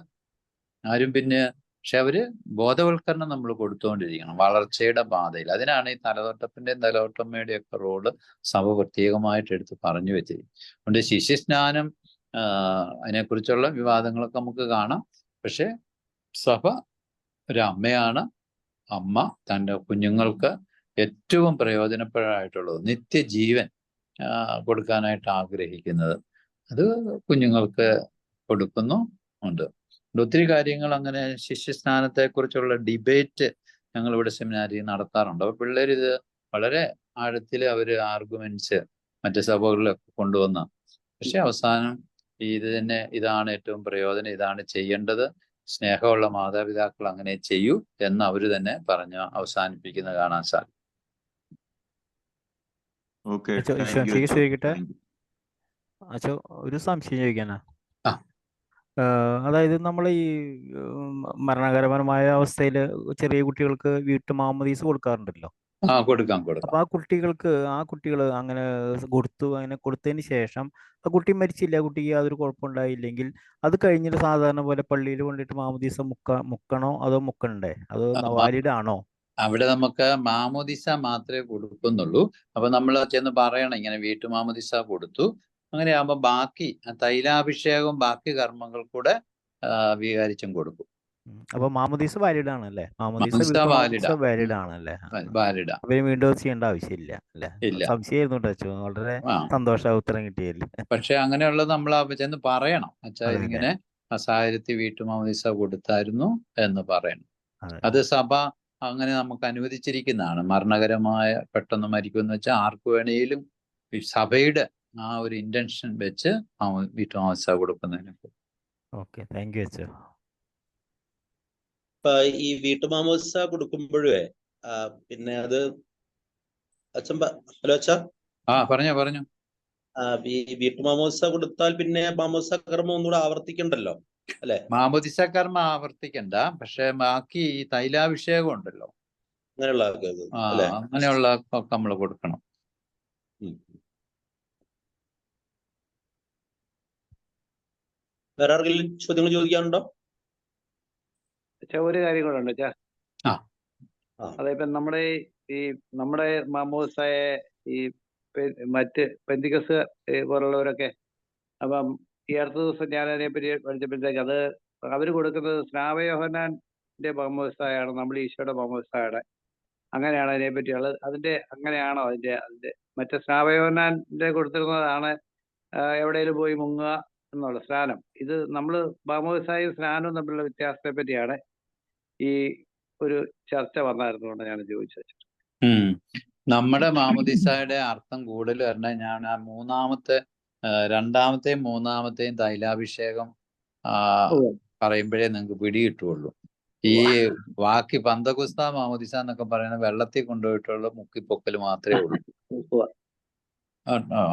ആരും പിന്നെ പക്ഷെ അവര് ബോധവൽക്കരണം നമ്മൾ കൊടുത്തുകൊണ്ടിരിക്കണം വളർച്ചയുടെ പാതയിൽ. അതിനാണ് ഈ തലതൊട്ടത്തിന്റെയും തലതൊട്ടമ്മയുടെയും ഒക്കെ റോള് സഭ പ്രത്യേകമായിട്ട് എടുത്ത് പറഞ്ഞു വെച്ചിരിക്കുന്നത്. അതുകൊണ്ട് ശിശുസ്നാനം അതിനെക്കുറിച്ചുള്ള വിവാദങ്ങളൊക്കെ നമുക്ക് കാണാം. പക്ഷെ സഭ ഒരു അമ്മയാണ്. അമ്മ തൻ്റെ കുഞ്ഞുങ്ങൾക്ക് ഏറ്റവും പ്രയോജനപ്രദമായിട്ടുള്ളത് നിത്യജീവൻ കൊടുക്കാനായിട്ട് ആഗ്രഹിക്കുന്നത് അത് കുഞ്ഞുങ്ങൾക്ക് കൊടുക്കുന്നു ഉണ്ട്. ഒത്തിരി കാര്യങ്ങൾ അങ്ങനെ ശിശുസ്നാനത്തെക്കുറിച്ചുള്ള ഡിബേറ്റ് ഞങ്ങളിവിടെ സെമിനാരിൽ നടത്താറുണ്ട്. അപ്പോൾ പിള്ളേർ ഇത് വളരെ ആഴത്തിൽ അവർ ആർഗ്യുമെന്റ്സ് മറ്റു സഭകളിലൊക്കെ കൊണ്ടുവന്ന പക്ഷെ അവസാനം ഇത് തന്നെ ഇതാണ് ഏറ്റവും പ്രയോജനം, ഇതാണ് ചെയ്യേണ്ടത്, സ്നേഹമുള്ള മാതാപിതാക്കൾ അങ്ങനെ ചെയ്യൂ എന്ന് അവർ തന്നെ പറഞ്ഞ് അവസാനിപ്പിക്കുന്ന കാണാൻ സാധിക്കും. അച്ഛോ ഒരു സംശയം ചോദിക്കാനാ. അതായത് നമ്മൾ ഈ മരണകരമായ അവസ്ഥയിൽ ചെറിയ കുട്ടികൾക്ക് വീട്ടുമാമോദീസ കൊടുക്കാറുണ്ടല്ലോ. കൊടുക്കാം. അപ്പൊ ആ കുട്ടികൾ അങ്ങനെ കൊടുത്തതിന് ശേഷം ആ കുട്ടി മരിച്ചില്ല, കുട്ടിക്ക് യാതൊരു കുഴപ്പമുണ്ടായില്ലെങ്കിൽ അത് കഴിഞ്ഞിട്ട് സാധാരണ പോലെ പള്ളിയിൽ കൊണ്ടിട്ട് മാമോദീസ മുക്കണോ അതോ മുക്കണ്ടേ? അതോ വാലിഡ് ആണോ? അവിടെ നമുക്ക് മാമോദിസ മാത്രമേ കൊടുക്കുന്നുള്ളൂ. അപ്പൊ നമ്മൾ ചെന്ന് പറയണം ഇങ്ങനെ വീട്ടുമാമോദിസ കൊടുത്തു. അങ്ങനെയാകുമ്പോൾ ബാക്കി തൈലാഭിഷേകവും ബാക്കി കർമ്മങ്ങൾ കൂടെ വികാരിച്ചും കൊടുക്കും. അപ്പൊ മാമോദീസ വാലിഡ് ആണല്ലേ? വാലിഡ് ആണല്ലേ? വീണ്ടും ചെയ്യേണ്ട ആവശ്യമില്ല അല്ലേ? സംശയമായിരുന്നു. വളരെ സന്തോഷം ഉത്തരം കിട്ടിയല്ലേ. പക്ഷെ അങ്ങനെയുള്ളത് നമ്മൾ ചെന്ന് പറയണം. അച്ഛാ ഇങ്ങനെ സാഹചര്യത്തിൽ വീട്ടുമാമോദിസ കൊടുത്തായിരുന്നു എന്ന് പറയണം. അത് സഭ അങ്ങനെ നമുക്ക് അനുവദിച്ചിരിക്കുന്നതാണ്. മരണകരമായ പെട്ടെന്ന് മരിക്കുമെന്ന് വെച്ചാൽ ആർക്ക് വേണേലും സഭയുടെ ആ ഒരു ഇന്റൻഷൻ വെച്ച് വീട്ടുമാമോദിസ കൊടുക്കുന്നതിന്. ഓക്കെ, താങ്ക് യു അച്ഛാ. ഈ വീട്ടുമാമോദിസ കൊടുക്കുമ്പോഴേ പിന്നെ അത് അച്ഛൻ ഹലോ അച്ഛാ. പറഞ്ഞു. ഈ വീട്ടുമാമോദിസ കൊടുത്താൽ പിന്നെ മാമോദിസ കർമ്മം ഒന്നുകൂടെ ആവർത്തിക്കണ്ടല്ലോ അല്ലെ? മാമോദിസ കർമ്മം ആവർത്തിക്കണ്ട, പക്ഷെ ബാക്കി ഈ തൈലാഭിഷേകം ഉണ്ടല്ലോ അങ്ങനെയുള്ള നമ്മൾ കൊടുക്കണം. വേറെ ആർക്കെങ്കിലും ചോദ്യങ്ങൾ ചോദിക്കാനുണ്ടോ? ഒരു കാര്യം കൂടെ ഉണ്ട്. അതായത് നമ്മുടെ മാമോദിസയെ ഈ മറ്റ് പെന്തിക്കോസ് പോലുള്ളവരൊക്കെ അപ്പം ഈ അടുത്ത ദിവസം ഞാൻ അതിനെപ്പറ്റി പഠിച്ചപ്പോഴത്തേക്ക് അവർ കൊടുക്കുന്നത് സ്നാപയോഹന്നാന്റെ മാമോദിസയാണ്, നമ്മൾ ഈശോയുടെ മാമോദിസയുടെ. അങ്ങനെയാണ് അതിനെപ്പറ്റിയുള്ളത്. അങ്ങനെയാണോ അതിന്റെ മറ്റേ സ്നാപയോഹന്നാന്റെ കൊടുത്തിരുന്നതാണ് എവിടെയെങ്കിലും പോയി മുങ്ങുക എന്നുള്ള സ്നാനം. ഇത് നമ്മൾ മാമോദിസയും സ്നാനവും തമ്മിലുള്ള വ്യത്യാസത്തെ പറ്റിയാണ് ഈ ഒരു ചർച്ച വന്നായിരുന്നുകൊണ്ട് ഞാൻ ചോദിച്ചത്. നമ്മുടെ മാമോദിസയുടെ അർത്ഥം കൂടുതൽ പറഞ്ഞാൽ ഞാൻ ആ രണ്ടാമത്തെയും മൂന്നാമത്തെയും തൈലാഭിഷേകം പറയുമ്പോഴേ നിങ്ങൾക്ക് പിടികിട്ടുള്ളൂ. ഈ ബാക്കി പന്തകുസ്ത മാമോദിസ എന്നൊക്കെ പറയുന്ന വെള്ളത്തിൽ കൊണ്ടുപോയിട്ടുള്ള മുക്കിപ്പൊക്കൽ മാത്രമേ ഉള്ളൂ.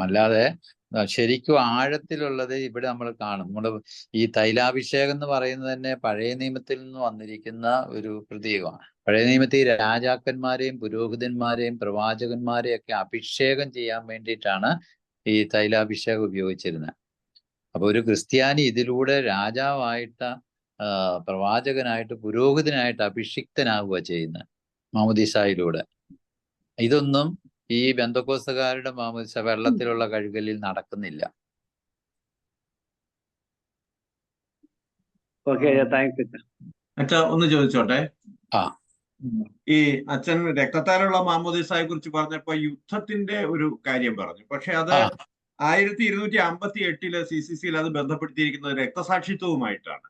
അല്ലാതെ ശരിക്കും ആഴത്തിലുള്ളത് ഇവിടെ നമ്മൾ കാണും. നമ്മൾ ഈ തൈലാഭിഷേകം എന്ന് പറയുന്നത് തന്നെ പഴയ നിയമത്തിൽ നിന്ന് വന്നിരിക്കുന്ന ഒരു പ്രതീകമാണ്. പഴയ നിയമത്തിൽ രാജാക്കന്മാരെയും പുരോഹിതന്മാരെയും പ്രവാചകന്മാരെയും ഒക്കെ അഭിഷേകം ചെയ്യാൻ വേണ്ടിയിട്ടാണ് ഈ തൈലാഭിഷേകം ഉപയോഗിച്ചിരുന്നത്. അപ്പൊ ഒരു ക്രിസ്ത്യാനി ഇതിലൂടെ രാജാവായിട്ട് പ്രവാചകനായിട്ട് പുരോഹിതനായിട്ട് അഭിഷിക്തനാവുക ചെയ്യുന്നത് മാമോദിസയിലൂടെ. ഇതൊന്നും ഈ ബെന്തക്കോസ്തുകാരുടെ മാമോദിസ വെള്ളത്തിലുള്ള കഴുകലിൽ നടക്കുന്നില്ല. അച്ഛാ ഒന്ന് ചോദിച്ചോട്ടെ. ഈ അച്ഛൻ രക്തത്താലുള്ള മാമോദിസയെ കുറിച്ച് പറഞ്ഞപ്പോ യുദ്ധത്തിന്റെ ഒരു കാര്യം പറഞ്ഞു. പക്ഷെ അത് 1258 CCCയിൽ അത് ബന്ധപ്പെടുത്തിയിരിക്കുന്നത് രക്തസാക്ഷിത്വവുമായിട്ടാണ്.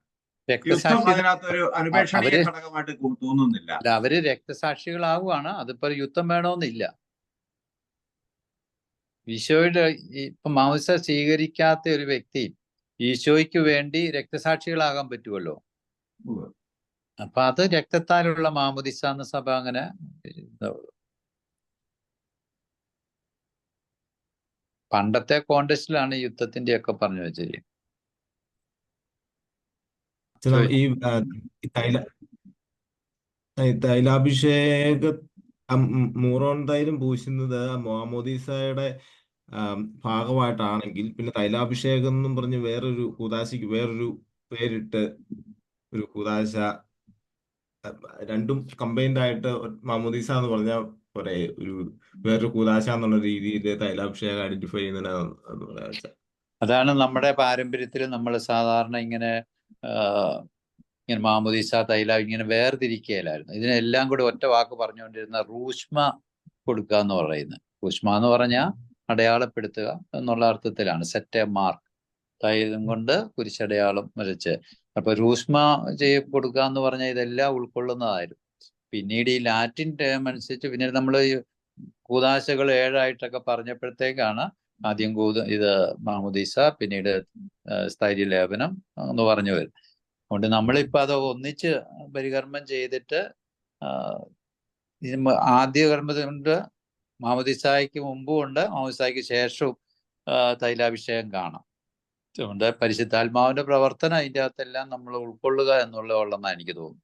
യുദ്ധം അതിനകത്തൊരു അനുപേക്ഷണീയ ഘടകമായിട്ട് തോന്നുന്നില്ല. അവര് രക്തസാക്ഷികളാവുകയാണ്. അതിപ്പോ യുദ്ധം വേണമെന്നില്ല. ഈശോയുടെ ഇപ്പൊ മാമോദിസ സ്വീകരിക്കാത്ത ഒരു വ്യക്തി ഈശോയ്ക്ക് വേണ്ടി രക്തസാക്ഷികളാകാൻ പറ്റുമല്ലോ. അപ്പൊ അത് രക്തത്താലുള്ള മാമോദിസ എന്ന സഭ അങ്ങനെ പണ്ടത്തെ കോണ്ടെസ്റ്റിലാണ് യുദ്ധത്തിന്റെ ഒക്കെ പറഞ്ഞു വെച്ചിരിക്കുന്നത്. ഈ തൈലാഭിഷേക മൂറോൺ തൈലം പൂശുന്നത് മാമോദിസയുടെ ഭാഗമായിട്ടാണെങ്കിൽ പിന്നെ തൈലാഭിഷേകം എന്നും പറഞ്ഞ് വേറൊരു കൂദാശയ്ക്ക് വേറൊരു പേരിട്ട് ഒരു കൂദാശ രണ്ടും കമ്പൈൻഡ് ആയിട്ട് മാമോദീസ എന്ന് പറഞ്ഞാൽ പോരെ, ഒരു വേറൊരു കൂദാശ എന്നുള്ള രീതിയിൽ തൈലാഭിഷേകം ഐഡന്റിഫൈ ചെയ്യുന്നതിനാന്ന് പറയാ വെച്ചാൽ. അതാണ് നമ്മുടെ പാരമ്പര്യത്തിൽ നമ്മൾ സാധാരണ ഇങ്ങനെ മാമോദീസ തൈല ഇങ്ങനെ വേർതിരിക്കുകയില്ലായിരുന്നു. ഇതിനെല്ലാം കൂടി ഒറ്റ വാക്ക് പറഞ്ഞുകൊണ്ടിരുന്ന റൂഷ്മ കൊടുക്കുക എന്ന് പറയുന്നത്. റൂഷ്മ എന്ന് പറഞ്ഞാൽ അടയാളപ്പെടുത്തുക എന്നുള്ള അർത്ഥത്തിലാണ്. സെറ്റ് എ മാർക്ക്, തൈലം കൊണ്ട് കുരിശടയാളം വരച്ച്. അപ്പൊ റൂഷ്മ കൊടുക്കുക എന്ന് പറഞ്ഞാൽ ഇതെല്ലാം ഉൾക്കൊള്ളുന്നതായിരുന്നു. പിന്നീട് ഈ ലാറ്റിൻ ടേം അനുസരിച്ച് പിന്നീട് നമ്മൾ കൂദാശകൾ 7 പറഞ്ഞപ്പോഴത്തേക്കാണ് ആദ്യം ഇത് മാമോദീസ, പിന്നീട് സ്ഥൈര്യലേപനം എന്ന് പറഞ്ഞു വരും. അതുകൊണ്ട് നമ്മളിപ്പോൾ അത് ഒന്നിച്ച് പരികർമ്മം ചെയ്തിട്ട് ആദ്യ കർമ്മത്തിനുണ്ട്, മാമോദീസായ്ക്ക് മുമ്പും ഉണ്ട്, മാമോദീസായ്ക്ക് ശേഷവും തൈലാഭിഷേകം കാണാം. അതുകൊണ്ട് പരിശുദ്ധാത്മാവിന്റെ പ്രവർത്തനം അതിൻ്റെ അകത്തെല്ലാം നമ്മൾ ഉൾക്കൊള്ളുക എന്നുള്ളതാണെന്ന് എനിക്ക് തോന്നുന്നു.